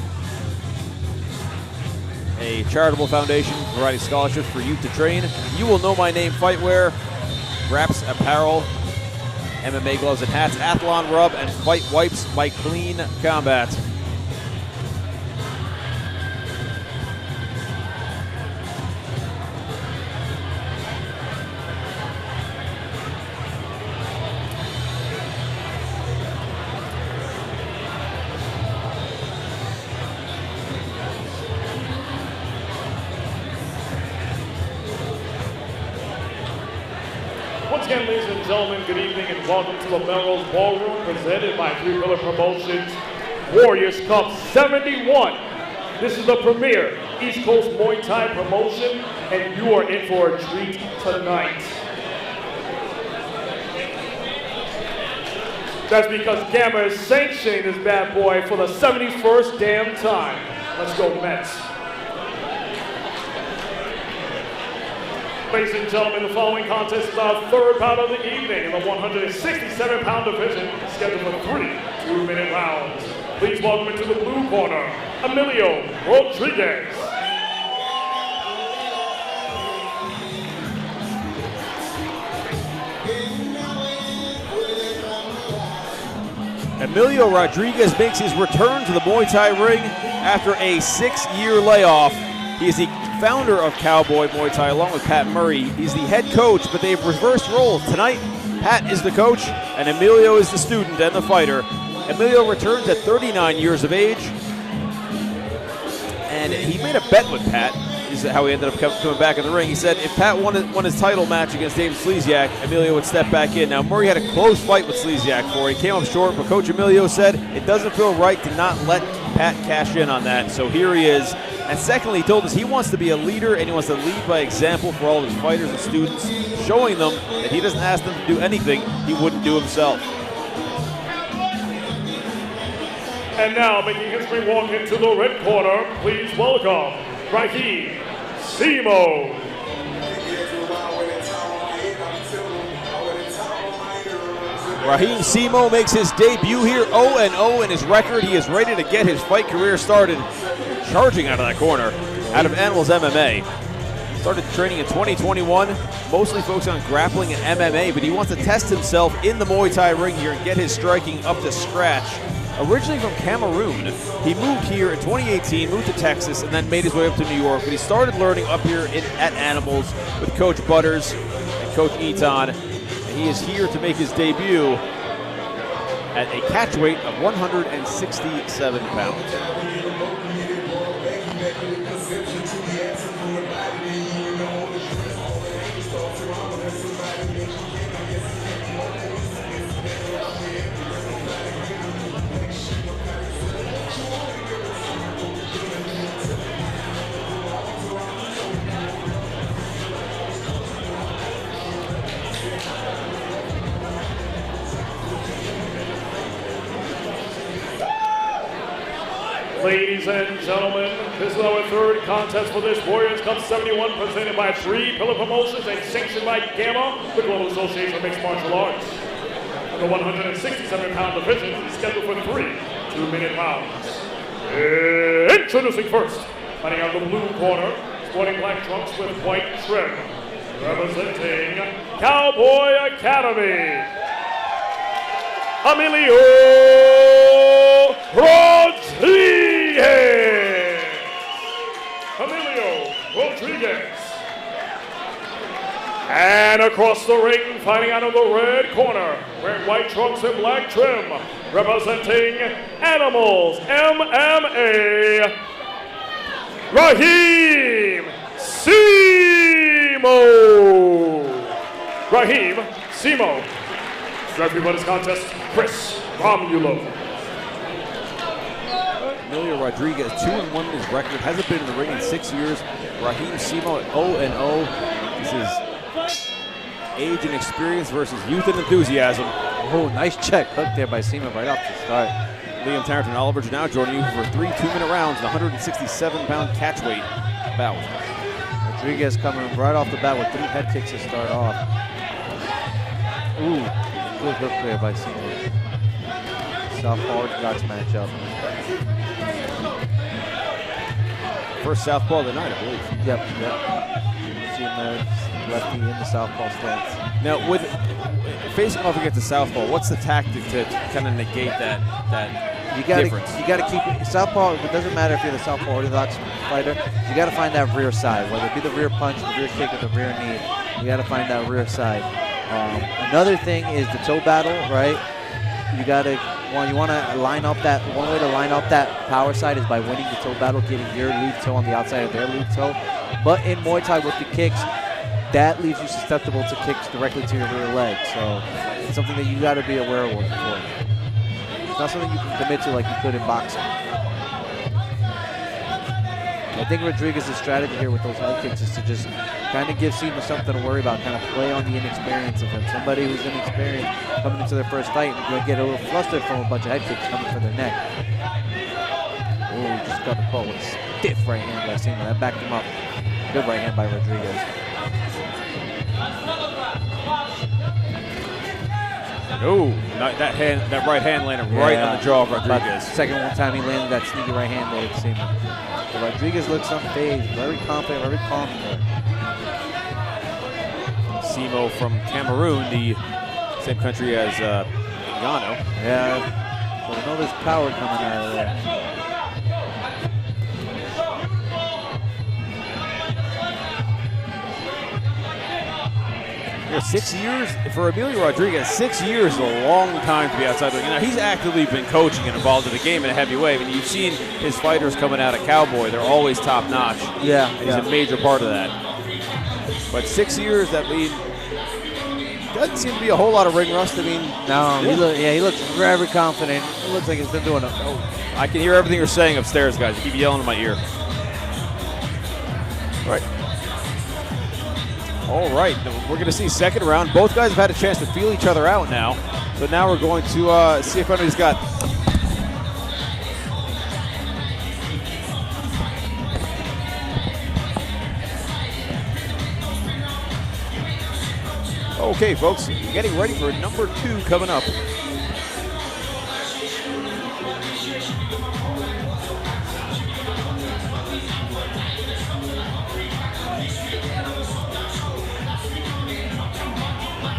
Speaker 2: a charitable foundation providing scholarships for youth to train. You Will Know My Name Fightwear, wraps, apparel, MMA gloves and hats, Athlon Rub, and Fight Wipes by Clean Combat.
Speaker 1: Once again, ladies and gentlemen, good evening and welcome to the Melrose Ballroom presented by Three Pillar Promotions, Warriors Cup 71. This is the premier East Coast Muay Thai promotion, and you are in for a treat tonight. That's because Gamma is sanctioning this bad boy for the 71st damn time. Let's go Mets. Ladies and gentlemen, the following contest is our third bout of the evening in the 167-pound division, scheduled for 3 2-minute rounds. Please welcome into the blue corner, Emilio Rodriguez.
Speaker 2: Emilio Rodriguez makes his return to the Muay Thai ring after a 6-year layoff. He is the founder of Cowboy Muay Thai, along with Pat Murray. He's the head coach, but they've reversed roles. Tonight, Pat is the coach, and Emilio is the student and the fighter. Emilio returns at 39 years of age, and he made a bet with Pat. This is how he ended up coming back in the ring. He said if Pat won his title match against David Slesiak, Emilio would step back in. Now, Murray had a close fight with Slesiak for it. He came up short, but Coach Emilio said it doesn't feel right to not let Pat cash in on that. So here he is. And secondly, he told us he wants to be a leader and he wants to lead by example for all of his fighters and students, showing them that he doesn't ask them to do anything he wouldn't do himself.
Speaker 1: And now, making history walk into the red corner, please welcome Raheem Simo.
Speaker 2: Raheem Simo makes his debut here, 0-0 in his record. He is ready to get his fight career started, charging out of that corner, out of Animals MMA. Started training in 2021, mostly focused on grappling and MMA, but he wants to test himself in the Muay Thai ring here and get his striking up to scratch. Originally from Cameroon, he moved here in 2018, moved to Texas, and then made his way up to New York. But he started learning up here at Animals with Coach Butters and Coach Eton. And he is here to make his debut at a catch weight of 167 pounds.
Speaker 1: Ladies and gentlemen, this is our third contest for this Warriors Cup 71, presented by 3 Pillar Promotions and sanctioned by Gamma, the Global Association of Mixed Martial Arts. And the 167-pound division is scheduled for 3 2-minute rounds. Introducing first, fighting out the blue corner, sporting black trunks with white trim, representing Cowboy Academy, Emilio Rodriguez. Emilio Rodriguez. And across the ring, fighting out of the red corner, wearing white trunks and black trim, representing Animals MMA, Raheem Simo. Raheem Simo. Referee for this contest, Chris Romulo.
Speaker 2: Emilio Rodriguez, 2-1 in his record, hasn't been in the ring in 6 years. Raheem Simo at 0-0. This is age and experience versus youth and enthusiasm.
Speaker 3: Oh, nice check hook there by Simo right off the start.
Speaker 2: Liam Tarrington Oliver now joining you for 3 2-minute rounds, the 167-pound catch weight bout.
Speaker 3: Rodriguez coming right off the bat with 3 head kicks to start off. Ooh, good hook there by Simo. Southpaw Orthodox matchup.
Speaker 2: First southpaw of the night, I believe.
Speaker 3: Yep. See him there, lefty in the southpaw stance.
Speaker 2: Now, with facing off against the southpaw, what's the tactic to kind of negate that difference?
Speaker 3: You gotta keep it. Southpaw, it doesn't matter if you're the southpaw Orthodox fighter, you gotta find that rear side, whether it be the rear punch, the rear kick, or the rear knee. You gotta find that rear side. Another thing is the toe battle, right? You want to line up that, one way to line up that power side is by winning the toe battle, getting your lead toe on the outside of their lead toe. But in Muay Thai with the kicks, that leaves you susceptible to kicks directly to your rear leg. So it's something that you got to be aware of. It's not something you can commit to like you could in boxing. I think Rodriguez's strategy here with those head kicks is to just kind of give Simo something to worry about, kind of play on the inexperience of him. Somebody who's inexperienced coming into their first fight, and you're going to get a little flustered from a bunch of head kicks coming for their neck. Oh, just got the call with a stiff right hand by Simo. That backed him up. Good right hand by Rodriguez.
Speaker 2: Oh, that right hand landed right on the jaw of Rodriguez.
Speaker 3: Second time he landed that sneaky right hand there at Simo. So Rodriguez looks unfazed, very confident, very calm there.
Speaker 2: Simo from Cameroon, the same country as Ngannou.
Speaker 3: Yeah, so we know there's power coming out of there.
Speaker 2: 6 years for Emilio Rodriguez. 6 years is a long time to be outside the ring. Now, he's actively been coaching and involved in the game in a heavy way. I mean, you've seen his fighters coming out of Cowboy. They're always top notch.
Speaker 3: Yeah,
Speaker 2: and he's a major part of that. But 6 years, that means doesn't seem to be a whole lot of ring rust. I mean,
Speaker 3: no, he looks very confident. It looks like he's been doing it.
Speaker 2: I can hear everything you're saying upstairs, guys. You keep yelling in my ear. All right, we're going to see second round. Both guys have had a chance to feel each other out now. So now we're going to see if anybody's got. Okay, folks, getting ready for number 2 coming up.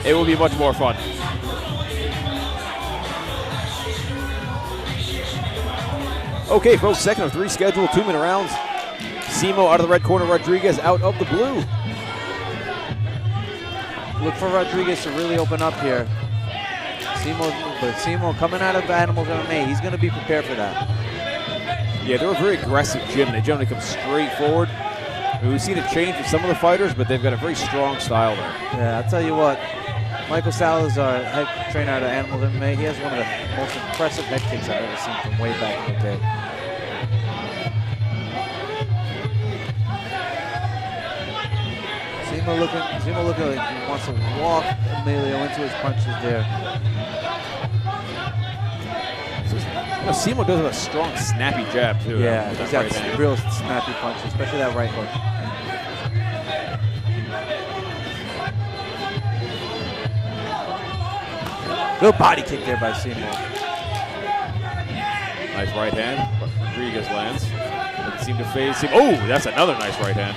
Speaker 2: It will be much more fun. Okay, folks, second of 3 scheduled, 2-minute rounds. Simo out of the red corner, Rodriguez out of the blue.
Speaker 3: Look for Rodriguez to really open up here. Simo coming out of Animals MMA, he's going to be prepared for that.
Speaker 2: Yeah, they're a very aggressive gym. They generally come straight forward. I mean, we've seen a change with some of the fighters, but they've got a very strong style there.
Speaker 3: Yeah, I'll tell you what. Michael Salazar, head trainer out of Animals MMA, he has one of the most impressive head kicks I've ever seen from way back in the day. Simo looking like he wants to walk Emilio into his punches there.
Speaker 2: You know, Simo does have a strong, snappy jab, too.
Speaker 3: Yeah, he's got real snappy punches, especially that right hook. Good body kick there by Simo.
Speaker 2: Nice right hand. Rodriguez lands. Doesn't seem to phase Simo. Oh, that's another nice right hand.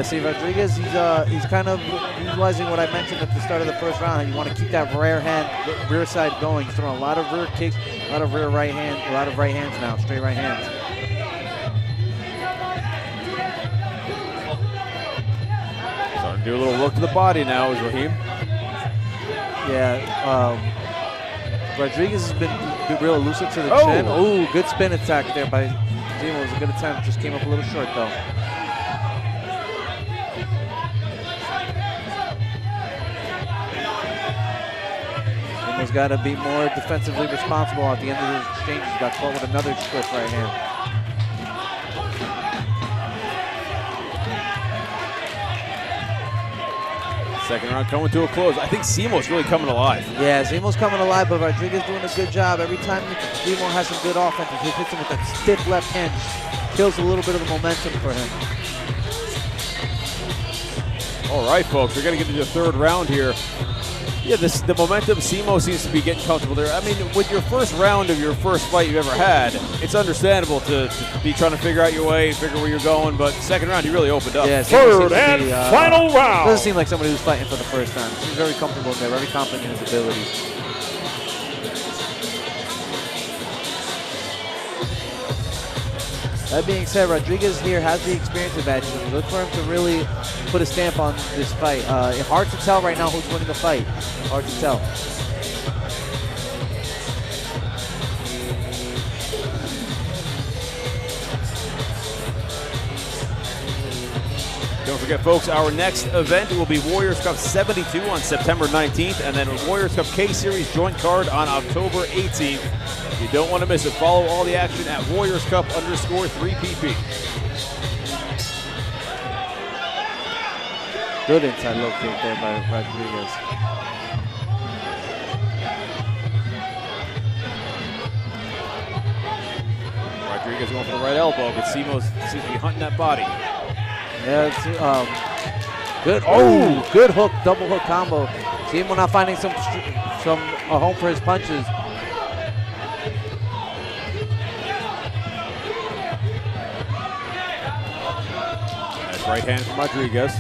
Speaker 3: See, Rodriguez, he's kind of utilizing what I mentioned at the start of the first round. You want to keep that rear side going. He's throwing a lot of rear kicks, a lot of rear right hand, a lot of right hands now, straight right hands.
Speaker 2: Starting to do a little work to the body now is Raheem.
Speaker 3: Yeah, Rodriguez has been real elusive to the chin. Oh, good spin attack there by Simo. It was a good attempt, just came up a little short though. He's got to be more defensively responsible at the end of those exchanges. Got caught with another split right hand.
Speaker 2: Second round coming to a close. I think Simo's really coming alive.
Speaker 3: Yeah, Simo's coming alive, but Rodriguez doing a good job. Every time Simo has some good offense, he hits him with that stiff left hand, kills a little bit of the momentum for him.
Speaker 2: All right, folks, we're going to get into the third round here. Yeah, the momentum, Simo seems to be getting comfortable there. I mean, with your first round of your first fight you've ever had, it's understandable to be trying to figure out your way, figure where you're going, but second round, you really opened up.
Speaker 3: Yeah,
Speaker 1: third and final round.
Speaker 3: Doesn't seem like somebody who's fighting for the first time. He's very comfortable there, very confident in his abilities. That being said, Rodriguez here has the experience advantage. Look for him to really put a stamp on this fight. Hard to tell right now who's winning the fight. Hard to tell.
Speaker 2: Don't forget, folks, our next event will be Warriors Cup 72 on September 19th, and then Warriors Cup K-Series joint card on October 18th. You don't want to miss it. Follow all the action at Warriors Cup _3PP.
Speaker 3: Good inside low kick there by Rodriguez.
Speaker 2: Rodriguez going for the right elbow, but Simo seems to be hunting that body.
Speaker 3: Yeah, it's, good. Oh, good hook, double hook combo. Simo not finding some home for his punches.
Speaker 2: Right hand from Rodriguez.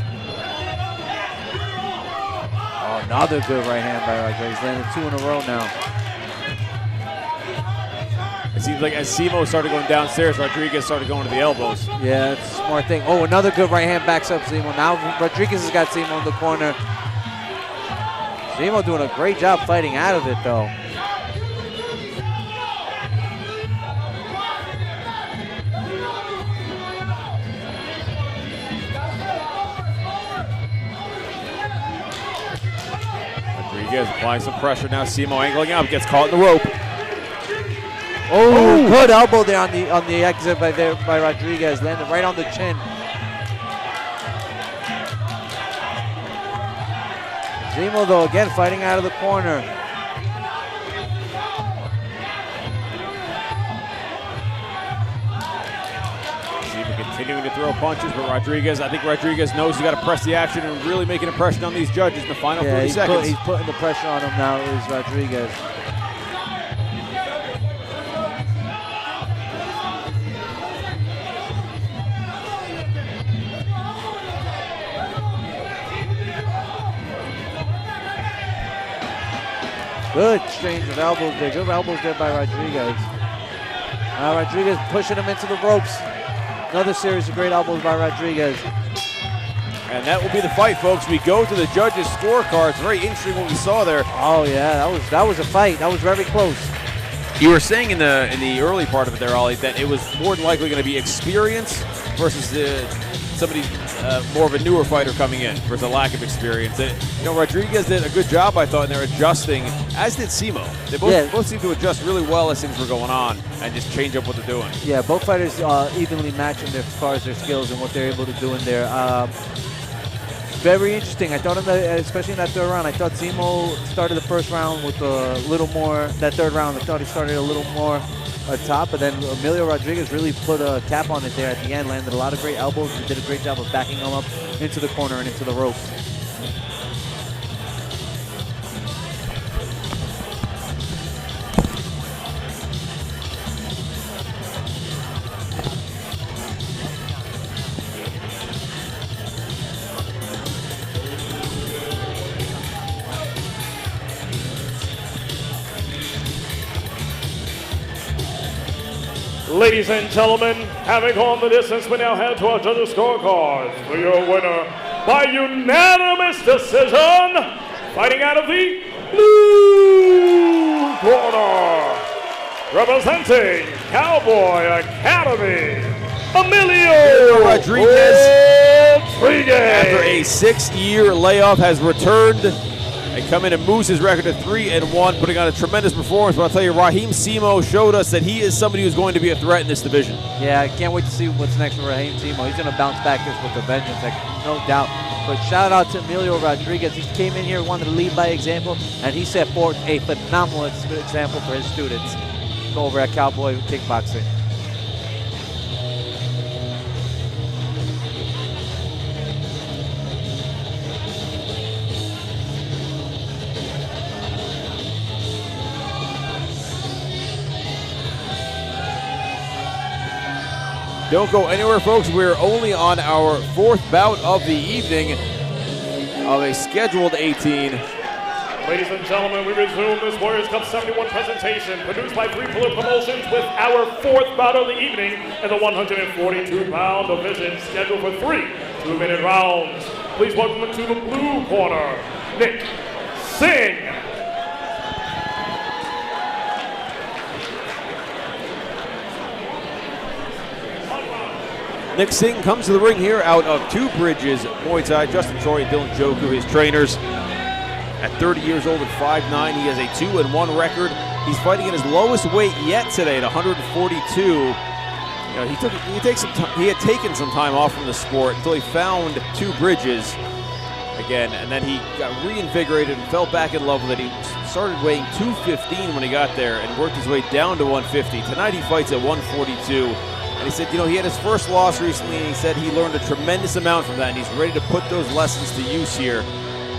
Speaker 3: Oh, another good right hand by Rodriguez. Landed 2 in a row now.
Speaker 2: It seems like as Simo started going downstairs, Rodriguez started going to the elbows.
Speaker 3: Yeah, it's a smart thing. Oh, another good right hand backs up Simo. Now Rodriguez has got Simo in the corner. Simo doing a great job fighting out of it, though.
Speaker 2: Rodriguez applying some pressure now. Simo angling up, gets caught in the rope.
Speaker 3: Oh, good elbow there on the exit by Rodriguez, landed right on the chin. Simo, though, again fighting out of the corner.
Speaker 2: Simo continuing to throw punches, but I think Rodriguez knows he's got to press the action and really make an impression on these judges in the final 30 seconds.
Speaker 3: He's putting the pressure on him now, is Rodriguez. Good exchange of elbows there. Good elbows there by Rodriguez. Rodriguez pushing him into the ropes. Another series of great elbows by Rodriguez.
Speaker 2: And that will be the fight, folks. We go to the judges' scorecards. Very interesting what we saw there.
Speaker 3: Oh yeah, that was a fight. That was very close.
Speaker 2: You were saying in the early part of it there, Ollie, that it was more than likely going to be experience versus somebody more of a newer fighter coming in versus a lack of experience. Rodriguez did a good job, I thought, in their adjusting, as did Simo. They both seemed to adjust really well as things were going on and just change up what they're doing.
Speaker 3: Yeah, both fighters evenly matching as far as their skills and what they're able to do in there. Very interesting. I thought, especially in that third round, I thought Simo started the first round with a little more. That third round, I thought he started a little more top, but then Emilio Rodriguez really put a cap on it there at the end, landed a lot of great elbows and did a great job of backing him up into the corner and into the ropes.
Speaker 1: Ladies and gentlemen, having gone the distance, we now head to our judges' scorecards for your winner by unanimous decision, fighting out of the blue corner, representing Cowboy Academy, Emilio
Speaker 2: Rodriguez.
Speaker 1: Rodriguez.
Speaker 2: After a 6-year layoff, has returned and come in and moves his record to 3-1, putting on a tremendous performance. But I'll tell you, Raheem Simo showed us that he is somebody who's going to be a threat in this division.
Speaker 3: Yeah, I can't wait to see what's next for Raheem Simo. He's going to bounce back this with a vengeance, no doubt. But shout out to Emilio Rodriguez. He came in here, wanted to lead by example, and he set forth a phenomenal example for his students over at Cowboy Kickboxing.
Speaker 2: Don't go anywhere, folks. We're only on our 4th bout of the evening of a scheduled 18.
Speaker 1: Ladies and gentlemen, we resume this Warriors Cup 71 presentation produced by Three Pillar Promotions with our 4th bout of the evening in the 142-pound division, scheduled for 3 2-minute rounds. Please welcome to the blue corner, Nick Singh.
Speaker 2: Nick Singh comes to the ring here out of Two Bridges Muay Thai. Justin Troy and Dylan Joku, his trainers. At 30 years old at 5'9", he has a 2-1 record. He's fighting at his lowest weight yet today at 142. He had taken some time off from the sport until he found Two Bridges again, and then he got reinvigorated and fell back in love with it. He started weighing 215 when he got there and worked his way down to 150. Tonight he fights at 142. And he said, he had his first loss recently, and he said he learned a tremendous amount from that, and he's ready to put those lessons to use here.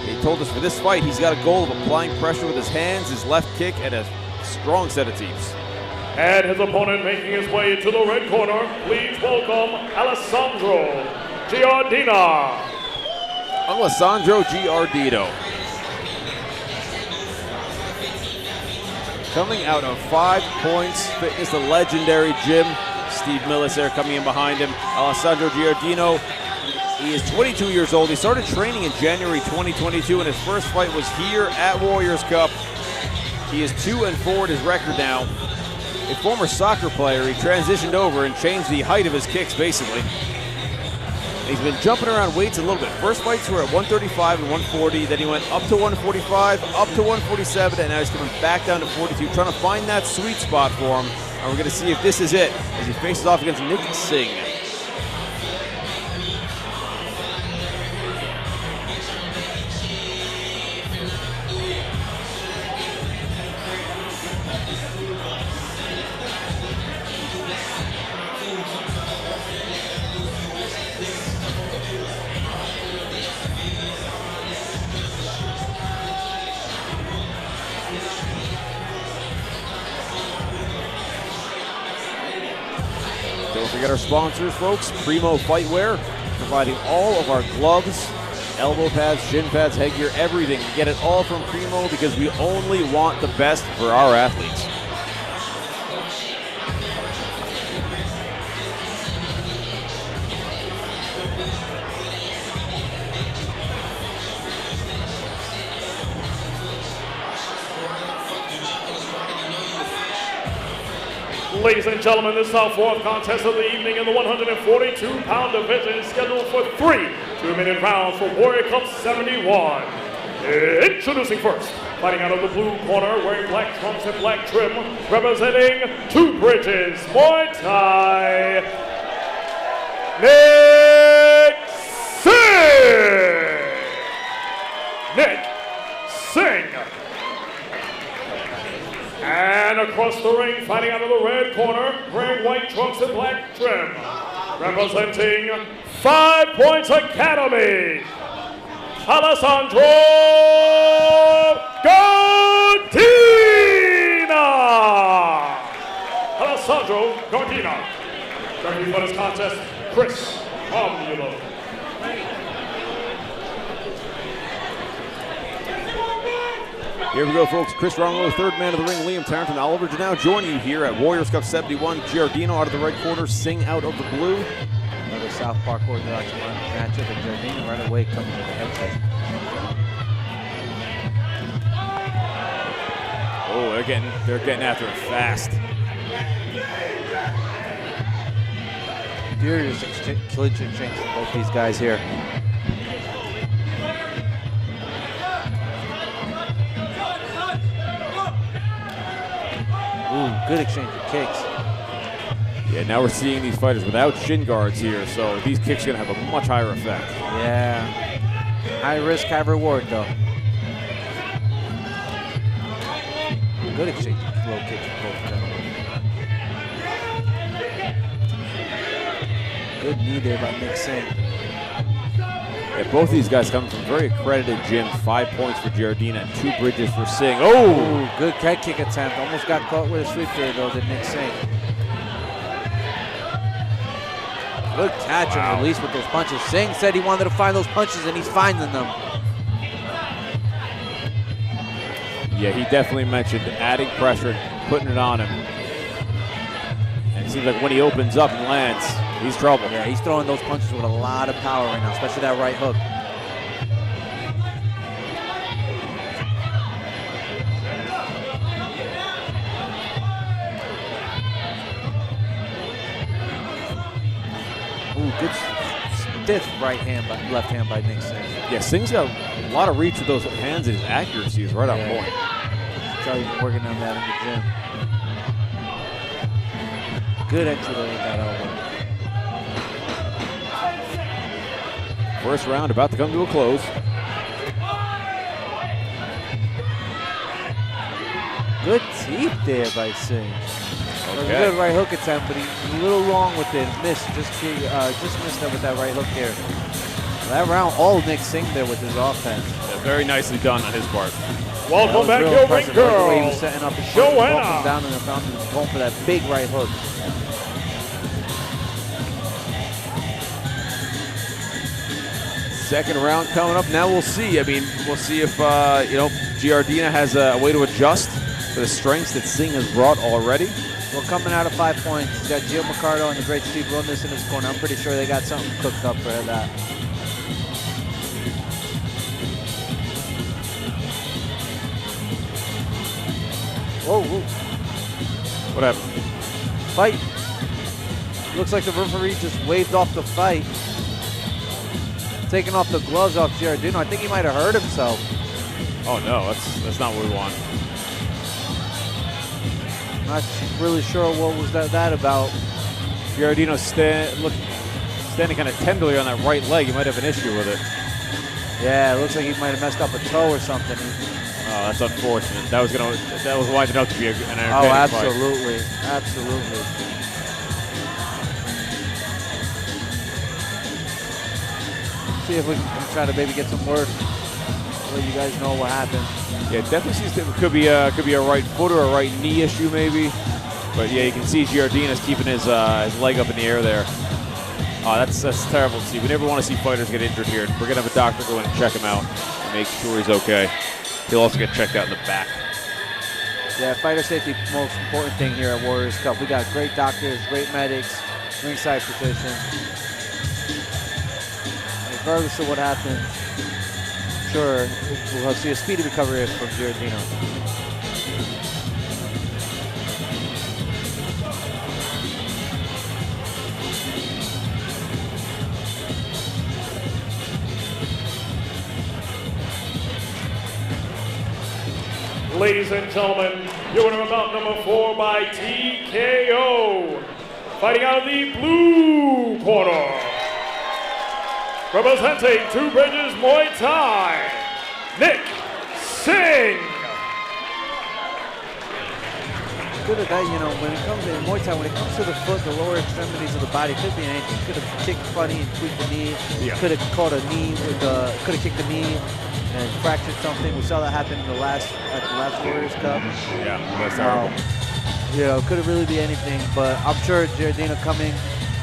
Speaker 2: He told us for this fight, he's got a goal of applying pressure with his hands, his left kick, and a strong set of teeth.
Speaker 1: And his opponent making his way to the red corner, please welcome Alessandro Giardino.
Speaker 2: Alessandro Giardino. coming out of 5 Points Fitness, the legendary gym. Steve Millis there coming in behind him. Alessandro Giardino, he is 22 years old. He started training in January 2022, and his first fight was here at Warriors Cup. He is 2-4 at his record now. A former soccer player, he transitioned over and changed the height of his kicks, basically. He's been jumping around weights a little bit. First fights were at 135 and 140, then he went up to 145, up to 147, and now he's coming back down to 42, trying to find that sweet spot for him. And we're going to see if this is it as he faces off against Nick Singh. Don't forget our sponsors, folks. Primo Fightwear, providing all of our gloves, elbow pads, shin pads, headgear, everything. Get it all from Primo because we only want the best for our athletes.
Speaker 1: Ladies and gentlemen, this is our fourth contest of the evening in the 142-pound division, scheduled for 3 2-minute rounds for Warrior Cup 71. Introducing first, fighting out of the blue corner, wearing black trunks and black trim, representing Two Bridges Muay Thai, Nick Singh! Nick Singh! And across the ring, fighting out of the red corner, wearing white trunks and black trim, representing 5 Points Academy, Alessandro Gardina! Alessandro Gardina. Referee for this contest, Chris Romulo.
Speaker 2: Here we go, folks. Chris Romulo, third man of the ring. Liam Tarrington Oliver to now join you here at Warriors Cup 71. Giardino out of the right corner, Singh out of the blue.
Speaker 3: Another South Park Orthodox matchup, and Giardino right away coming to the headset.
Speaker 2: Oh, they're getting after it fast.
Speaker 3: Furious clinch exchange from both these guys here. Ooh, good exchange of kicks.
Speaker 2: Yeah, now we're seeing these fighters without shin guards here, so these kicks are going to have a much higher effect.
Speaker 3: Yeah. High risk, high reward, though. Good exchange of low kicks from both gentlemen. Good knee there by Nick Singh.
Speaker 2: Yeah, both these guys come from very accredited gyms. 5 points for Giardina and 2 bridges for Singh. Oh!
Speaker 3: Ooh, good head kick attempt. Almost got caught with a sweep there, though, did Nick Singh. Good catch and release with those punches. Singh said he wanted to find those punches, and he's finding them.
Speaker 2: Yeah, he definitely mentioned adding pressure and putting it on him. And it seems like when he opens up and lands, he's trouble.
Speaker 3: Yeah, he's throwing those punches with a lot of power right now, especially that right hook. Ooh, good stiff left hand by Nick Singh.
Speaker 2: Yeah, Singh's got a lot of reach with those hands, and his accuracy is right on point.
Speaker 3: That's how he's been working on that in the gym. Good entry there with that elbow.
Speaker 2: First round about to come to a close.
Speaker 3: Good teeth there by Singh.
Speaker 2: Okay.
Speaker 3: A good right hook attempt, but he's a little long with it. Missed, just missed it with that right hook there. That round, all Nick Singh there with his offense.
Speaker 2: Yeah, very nicely done on his part.
Speaker 1: Welcome back, your ring
Speaker 3: The
Speaker 1: girl,
Speaker 3: way he was setting up his
Speaker 1: Joanna.
Speaker 3: down and found him going for that big right hook.
Speaker 2: Second round coming up. Now we'll see. I mean, we'll see if Giardina has a way to adjust for the strengths that Singh has brought already.
Speaker 3: Well, coming out of 5 points, he's got Gio Mercado and the great Steve Wilness in his corner. I'm pretty sure they got something cooked up for that. Whoa, whoa.
Speaker 2: What happened?
Speaker 3: Fight. Looks like the referee just waved off the fight. Taking off the gloves off Giardino. I think he might have hurt himself.
Speaker 2: Oh no, that's not what we want.
Speaker 3: Not really sure what was that about.
Speaker 2: Giardino standing kind of tenderly on that right leg. He might have an issue with it.
Speaker 3: Yeah, it looks like he might have messed up a toe or something.
Speaker 2: Oh, that's unfortunate. That was winding up to be an entertaining
Speaker 3: Oh,
Speaker 2: fight.
Speaker 3: absolutely, absolutely. See if we can try to maybe get some word. Let you guys know what happened.
Speaker 2: Yeah, it definitely seems it could be a right foot or a right knee issue maybe. But yeah, you can see Giardino's keeping his leg up in the air there. Oh, that's terrible to see. We never want to see fighters get injured here. We're gonna have a doctor go in and check him out and make sure he's okay. He'll also get checked out in the back.
Speaker 3: Yeah, fighter safety, most important thing here at Warriors Cup. We got great doctors, great medics, ringside physicians. Regardless of what happens, sure, we'll see a speedy recovery from Giardino.
Speaker 1: Ladies and gentlemen, your winner of bout number 4 by TKO. Fighting out of the blue corner. Representing Two Bridges Muay Thai, Nick Singh.
Speaker 3: Good at that, you know, when it comes to Muay Thai, when it comes to the foot, the lower extremities of the body, could be anything. Could have kicked funny and tweaked the knee.
Speaker 2: Yeah.
Speaker 3: Could have caught a knee with could have kicked the knee and fractured something. We saw that happen in at the last Warriors Cup.
Speaker 2: Yeah, that's terrible.
Speaker 3: You know, could have really be anything, but I'm sure Giardino coming.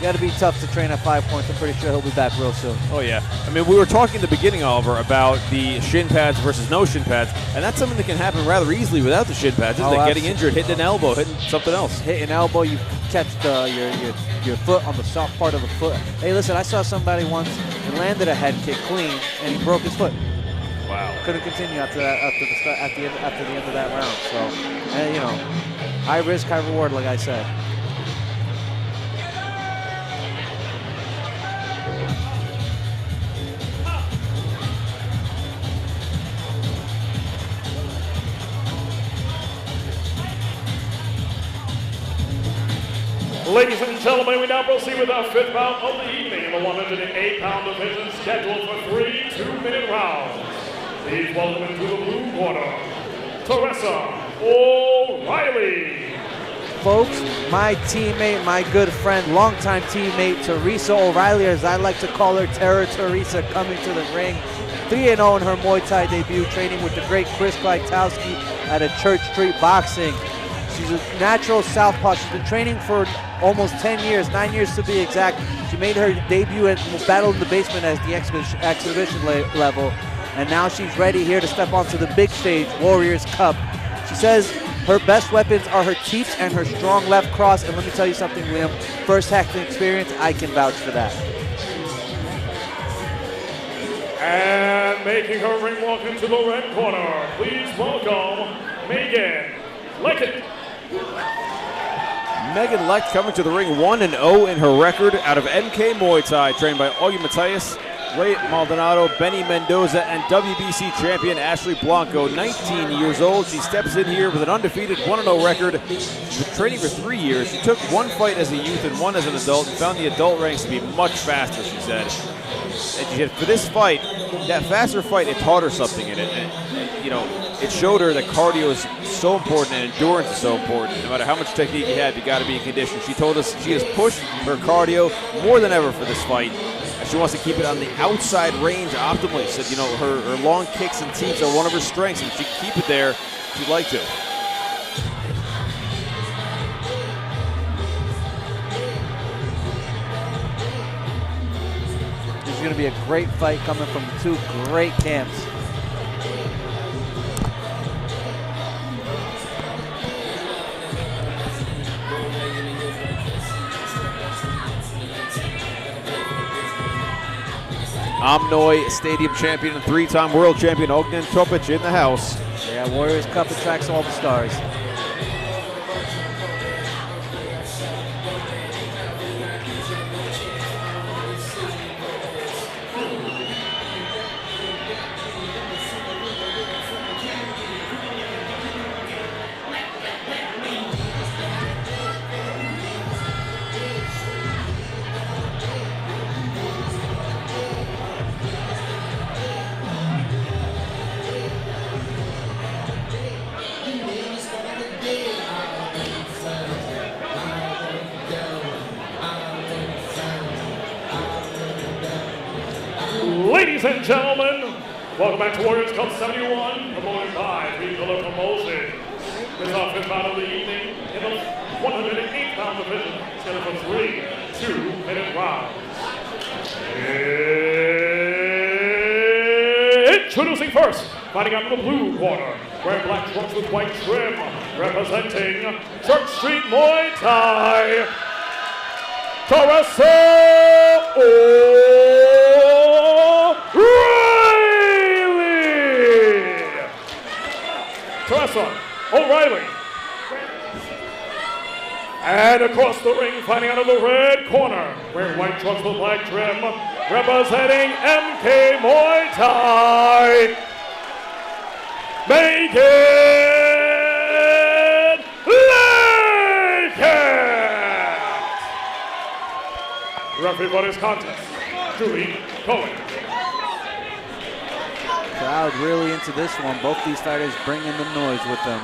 Speaker 3: Got to be tough to train at 5 points. I'm pretty sure he'll be back real soon.
Speaker 2: Oh, yeah. I mean, we were talking in the beginning, Oliver, about the shin pads versus no shin pads, and that's something that can happen rather easily without the shin pads, isn't it? Getting injured, hitting an elbow, hitting something else.
Speaker 3: Hit an elbow, you catch your foot on the soft part of the foot. Hey, listen, I saw somebody once and landed a head kick clean, and he broke his foot.
Speaker 2: Wow.
Speaker 3: Couldn't continue after that, after the end of that round. So, and, you know, high risk, high reward, like I said.
Speaker 1: Ladies and gentlemen, we now proceed with our 5th bout of the evening in the 108-pound division, scheduled for 3 2-minute rounds. Please welcome into the blue corner, Teresa O'Reilly.
Speaker 3: Folks, my teammate, my good friend, longtime teammate, Teresa O'Reilly, as I like to call her, Terror Teresa, coming to the ring. 3-0 in her Muay Thai debut, training with the great Chris Kwiatkowski at a Church Street Boxing. She's a natural southpaw. She's been training for almost 10 years, 9 years to be exact. She made her debut at Battle in the Basement as the exhibition level, and now she's ready here to step onto the big stage, Warriors Cup. She says her best weapons are her teeps and her strong left cross, and let me tell you something, Liam, first-hand experience, I can vouch for that.
Speaker 1: And making her ring walk into the red corner, please welcome Megan Leckett.
Speaker 2: Megan Lecht coming to the ring 1-0 in her record out of NK Muay Thai, trained by Augie Matias, Ray Maldonado, Benny Mendoza, and WBC champion Ashley Blanco, 19 years old. She steps in here with an undefeated 1-0 record. She's been training for 3 years. She took one fight as a youth and one as an adult and found the adult ranks to be much faster, she said. And she said for this fight, that faster fight, it taught her something in it. And, you know, it showed her that cardio is so important and endurance is so important. No matter how much technique you have, you got to be in condition. She told us she has pushed her cardio more than ever for this fight. And she wants to keep it on the outside range optimally. She said, you know, her long kicks and teeps are one of her strengths, and if she can keep it there, she'd like to.
Speaker 3: This is going to be a great fight coming from two great camps.
Speaker 2: Omnoy Stadium champion and 3-time world champion Ognen Topic in the house.
Speaker 3: Yeah, Warriors Cup attracts all the stars.
Speaker 1: Ladies and gentlemen, welcome back to Warriors Cup 71, promoted by Three Pillar Promotions. This is our 5th bout of the evening in the 108-pound division, scheduled for 3 2-minute rounds. Introducing first, fighting out in the blue corner, wearing black trunks with white trim, representing Church Street Muay Thai, Teresa O'Reilly! Teresa O'Reilly. And across the ring, fighting out of the red corner, wearing white trunks with black trim, representing MK Muay Thai, Megan Lankett. Referee for this contest, Julie Cohen.
Speaker 3: Crowd really into this one. Both these fighters bringing the noise with them.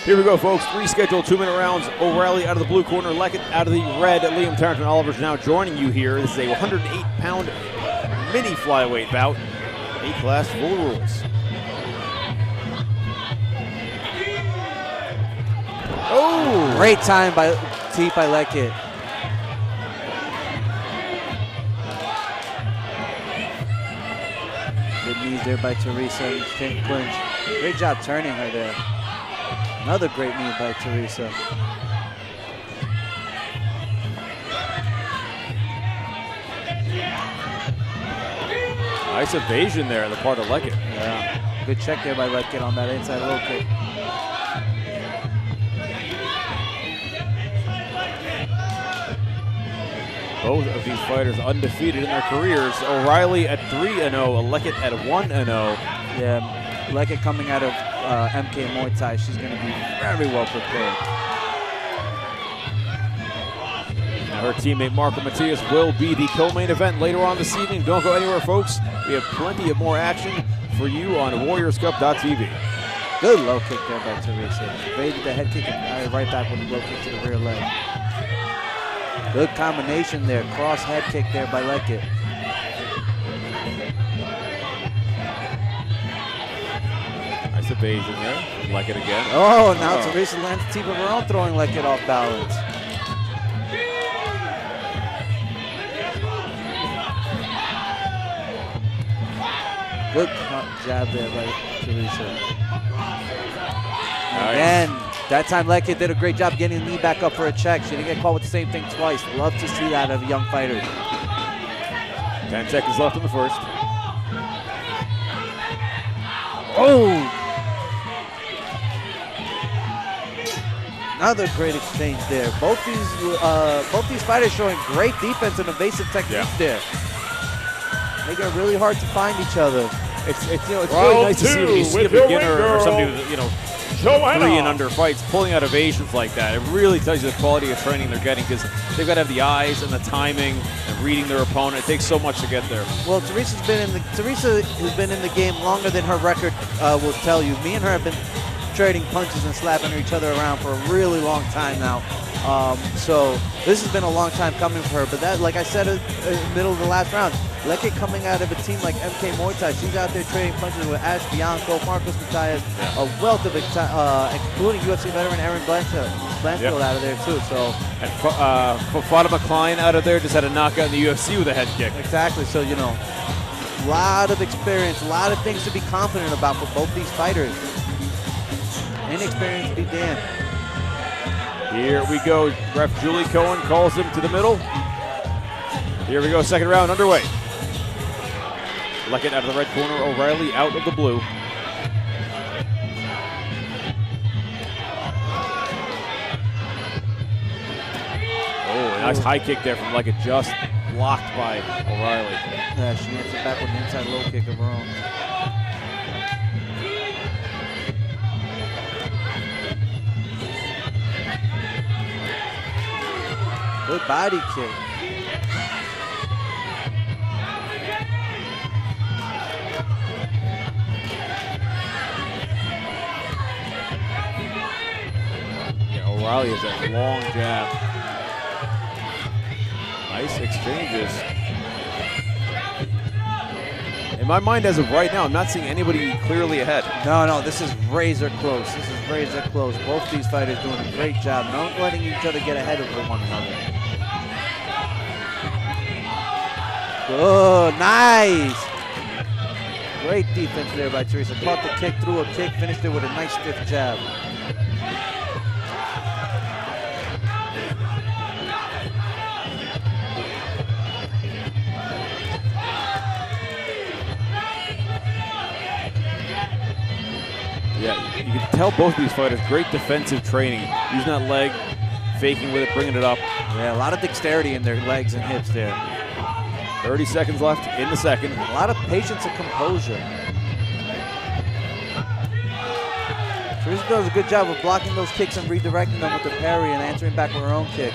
Speaker 2: Here we go, folks. 3 scheduled 2-minute rounds. O'Reilly out of the blue corner, Leckett out of the red. Liam Tarrant Oliver's now joining you here. This is a 108-pound mini flyweight bout. A-class full rules. Oh!
Speaker 3: Great time by Leckett. Good knees there by Teresa in exchange clinch. Great job turning her there. Another great knee by Teresa.
Speaker 2: Nice evasion there on the part of Leckett.
Speaker 3: Yeah, good check there by Leckett on that inside low kick.
Speaker 2: Both of these fighters undefeated in their careers. O'Reilly at 3-0, Leckett at 1-0.
Speaker 3: Yeah, Leckett coming out of MK Muay Thai, she's going to be very well prepared.
Speaker 2: Now her teammate Marco Matias will be the co-main event later on this evening. Don't go anywhere, folks. We have plenty of more action for you on WarriorsCup.tv.
Speaker 3: Good low kick there by Teresa. Evaded the head kick and right back with a low kick to the rear leg. Good combination there. Cross head kick there by Leckett.
Speaker 2: Nice evasion there. Leckett again.
Speaker 3: Oh, now Teresa lands a team of her own, throwing Leckett off balance. Good jab there by Teresa.
Speaker 2: Nice.
Speaker 3: Again, that time Leckett did a great job getting the knee back up for a check. She didn't get caught with the same thing twice. Love to see that of a young fighter.
Speaker 2: 10 seconds left in the first.
Speaker 3: Oh! Another great exchange there. Both these fighters showing great defense and evasive techniques there. Making it really hard to find each other.
Speaker 2: It's really nice to see when you see a beginner or somebody with, 3 and under fights pulling out evasions like that. It really tells you the quality of training they're getting, because they've got to have the eyes and the timing and reading their opponent. It takes so much to get there.
Speaker 3: Well, Teresa has been in the game longer than her record will tell you. Me and her have been trading punches and slapping each other around for a really long time now. So this has been a long time coming for her. But that, like I said in the middle of the last round, Leckett coming out of a team like MK Muay Thai, she's out there trading punches with Ash Bianco, Marcos Matias, a wealth of, including UFC veteran Aaron Blanchfield out of there too. So
Speaker 2: and Fatima Klein out of there just had a knockout in the UFC with a head kick.
Speaker 3: Exactly. So a lot of experience, a lot of things to be confident about for both these fighters. Inexperience be damned.
Speaker 2: Here we go. Ref Julie Cohen calls him to the middle. Here we go, second round underway. Leckett out of the red corner, O'Reilly out of the blue. Oh, a nice high kick there from Leckett, just blocked by O'Reilly.
Speaker 3: Yeah, she answered back with an inside low kick of her own. Good body kick.
Speaker 2: Yeah, O'Reilly has that long jab. Nice exchanges. In my mind, as of right now, I'm not seeing anybody clearly ahead.
Speaker 3: No, this is razor close. This is razor close. Both these fighters doing a great job, not letting each other get ahead of one another. Good, nice. Great defense there by Teresa. Caught the kick, threw a kick, finished it with a nice stiff jab.
Speaker 2: Yeah, you can tell both of these fighters, great defensive training. Using that leg, faking with it, bringing it up.
Speaker 3: Yeah, a lot of dexterity in their legs and hips there.
Speaker 2: 30 seconds left in the second.
Speaker 3: A lot of patience and composure. Teresa does a good job of blocking those kicks and redirecting them with the parry and answering back with her own kick.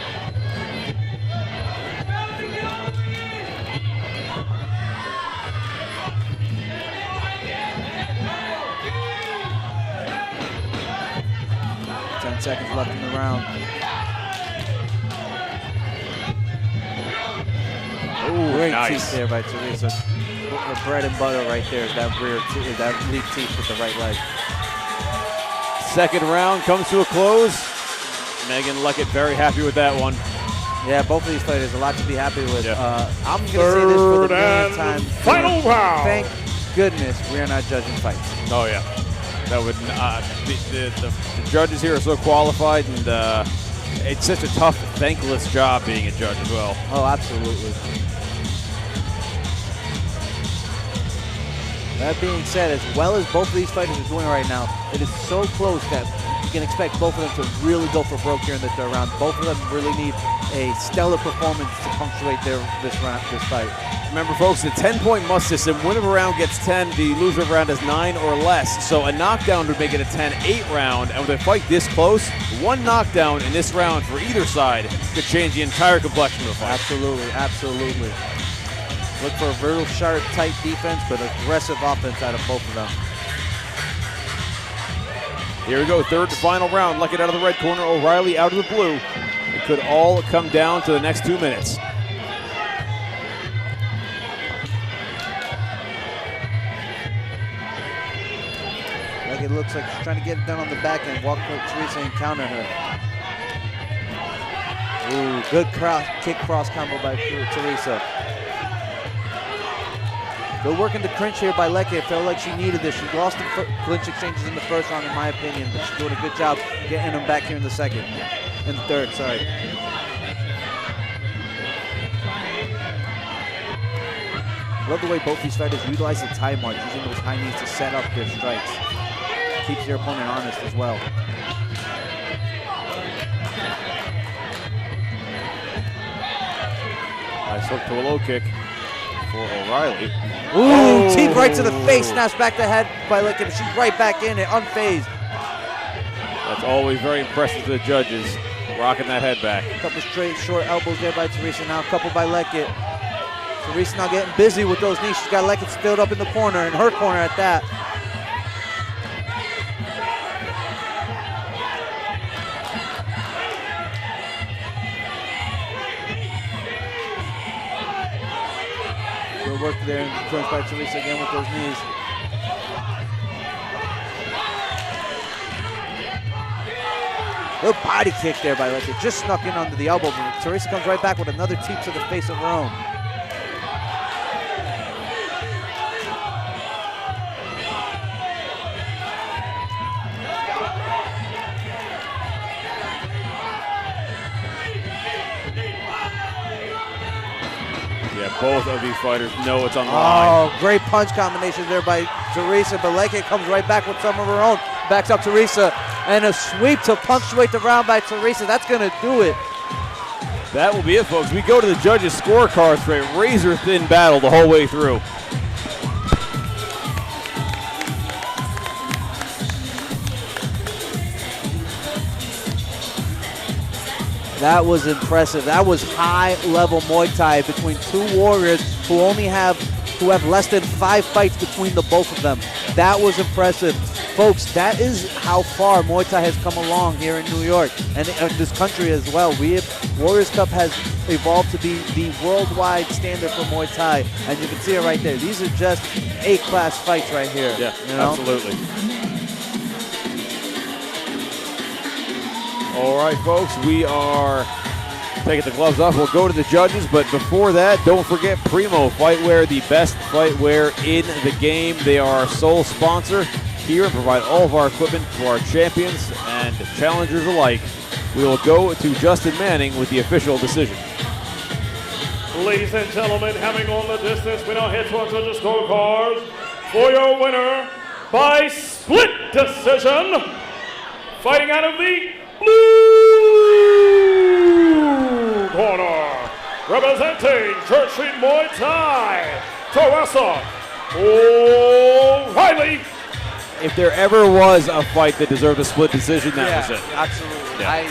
Speaker 3: Seconds left in the round.
Speaker 2: Ooh,
Speaker 3: great
Speaker 2: nice.
Speaker 3: teeth there by Teresa. The bread and butter right there is that rear teeth, that lead teeth with the right leg.
Speaker 2: Second round comes to a close. Megan Leckett very happy with that one.
Speaker 3: Yeah, both of these fighters, a lot to be happy with.
Speaker 2: Yeah.
Speaker 3: I'm going to say this for the
Speaker 1: Third and
Speaker 3: millionth time.
Speaker 1: final round.
Speaker 3: Thank goodness we are not judging fights.
Speaker 2: Oh yeah, that would the judges here are so qualified, and it's such a tough, thankless job being a judge as well.
Speaker 3: Oh, absolutely. That being said, as well as both of these fighters are doing right now, it is so close that you can expect both of them to really go for broke here in the third round. Both of them really need a stellar performance to punctuate this fight.
Speaker 2: Remember, folks, the 10-point must system. Winner of a round gets 10. The loser of a round has 9 or less. So a knockdown would make it a 10-8 round. And with a fight this close, one knockdown in this round for either side could change the entire complexion of the fight.
Speaker 3: Absolutely, absolutely. Look for a real sharp, tight defense, but aggressive offense out of both of them.
Speaker 2: Here we go, third and final round. Leckett out of the red corner, O'Reilly out of the blue. It could all come down to the next 2 minutes.
Speaker 3: It looks like she's trying to get it done on the back end, walk with Teresa and counter her. Ooh, good kick cross combo by Teresa. Good work in the clinch here by Leckett. Felt like she needed this. She lost the clinch exchanges in the first round, in my opinion, but she's doing a good job getting them back here in the second. In the third, sorry. Love the way both these fighters utilize the tie march, using those high knees to set up their strikes. Keeps their opponent honest as well.
Speaker 2: Nice hook to a low kick for O'Reilly.
Speaker 3: Ooh, teep right to the face, snaps back the head by Leckett. She's right back in it, unfazed.
Speaker 2: That's always very impressive to the judges, rocking that head back.
Speaker 3: A couple straight short elbows there by Teresa, now a couple by Leckett. Teresa now getting busy with those knees. She's got Leckett filled up in the corner, in her corner at that. Good work there in the clinch by Teresa again with those knees. Good body kick there by Leckett. Just snuck in under the elbow, but Teresa comes right back with another teep to the face of her own.
Speaker 2: both of these fighters know it's on the line.
Speaker 3: Oh, great punch combination there by Teresa. Baleke comes right back with some of her own. Backs up Teresa. And a sweep to punctuate the round by Teresa. That's going to do it.
Speaker 2: That will be it, folks. We go to the judges' scorecards for a razor-thin battle the whole way through.
Speaker 3: That was impressive. That was high-level Muay Thai between two warriors who have less than 5 fights between the both of them. That was impressive. Folks, that is how far Muay Thai has come along here in New York and this country as well. Warriors Cup has evolved to be the worldwide standard for Muay Thai, and you can see it right there. These are just A-class fights right here.
Speaker 2: Yeah,
Speaker 3: you know?
Speaker 2: Absolutely. All right, folks, we are taking the gloves off. We'll go to the judges, but before that, don't forget Primo Fightwear, the best fightwear in the game. They are our sole sponsor here and provide all of our equipment for our champions and challengers alike. We will go to Justin Manning with the official decision.
Speaker 1: Ladies and gentlemen, having on the distance, we now head to our judges' scorecards for your winner by split decision, fighting out of the blue corner, representing Church Street Muay Thai, Teresa O'Reilly.
Speaker 2: If there ever was a fight that deserved a split decision, that was it.
Speaker 3: Absolutely.
Speaker 2: Yeah.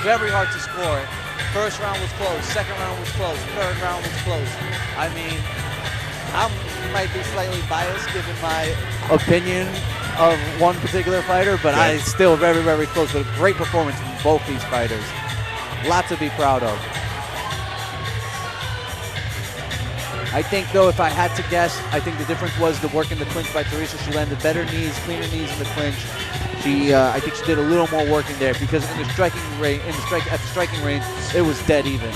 Speaker 3: Very hard to score. First round was close. Second round was close. Third round was close. I mean, I might be slightly biased given my opinion of one particular fighter, but
Speaker 2: Yeah.
Speaker 3: I still very, very close with a great performance from both these fighters. Lot to be proud of. I think, though, if I had to guess, I think the difference was the work in the clinch by Teresa. She landed better knees, cleaner knees in the clinch. I think she did a little more work in there because in the striking range, at the striking range, it was dead even.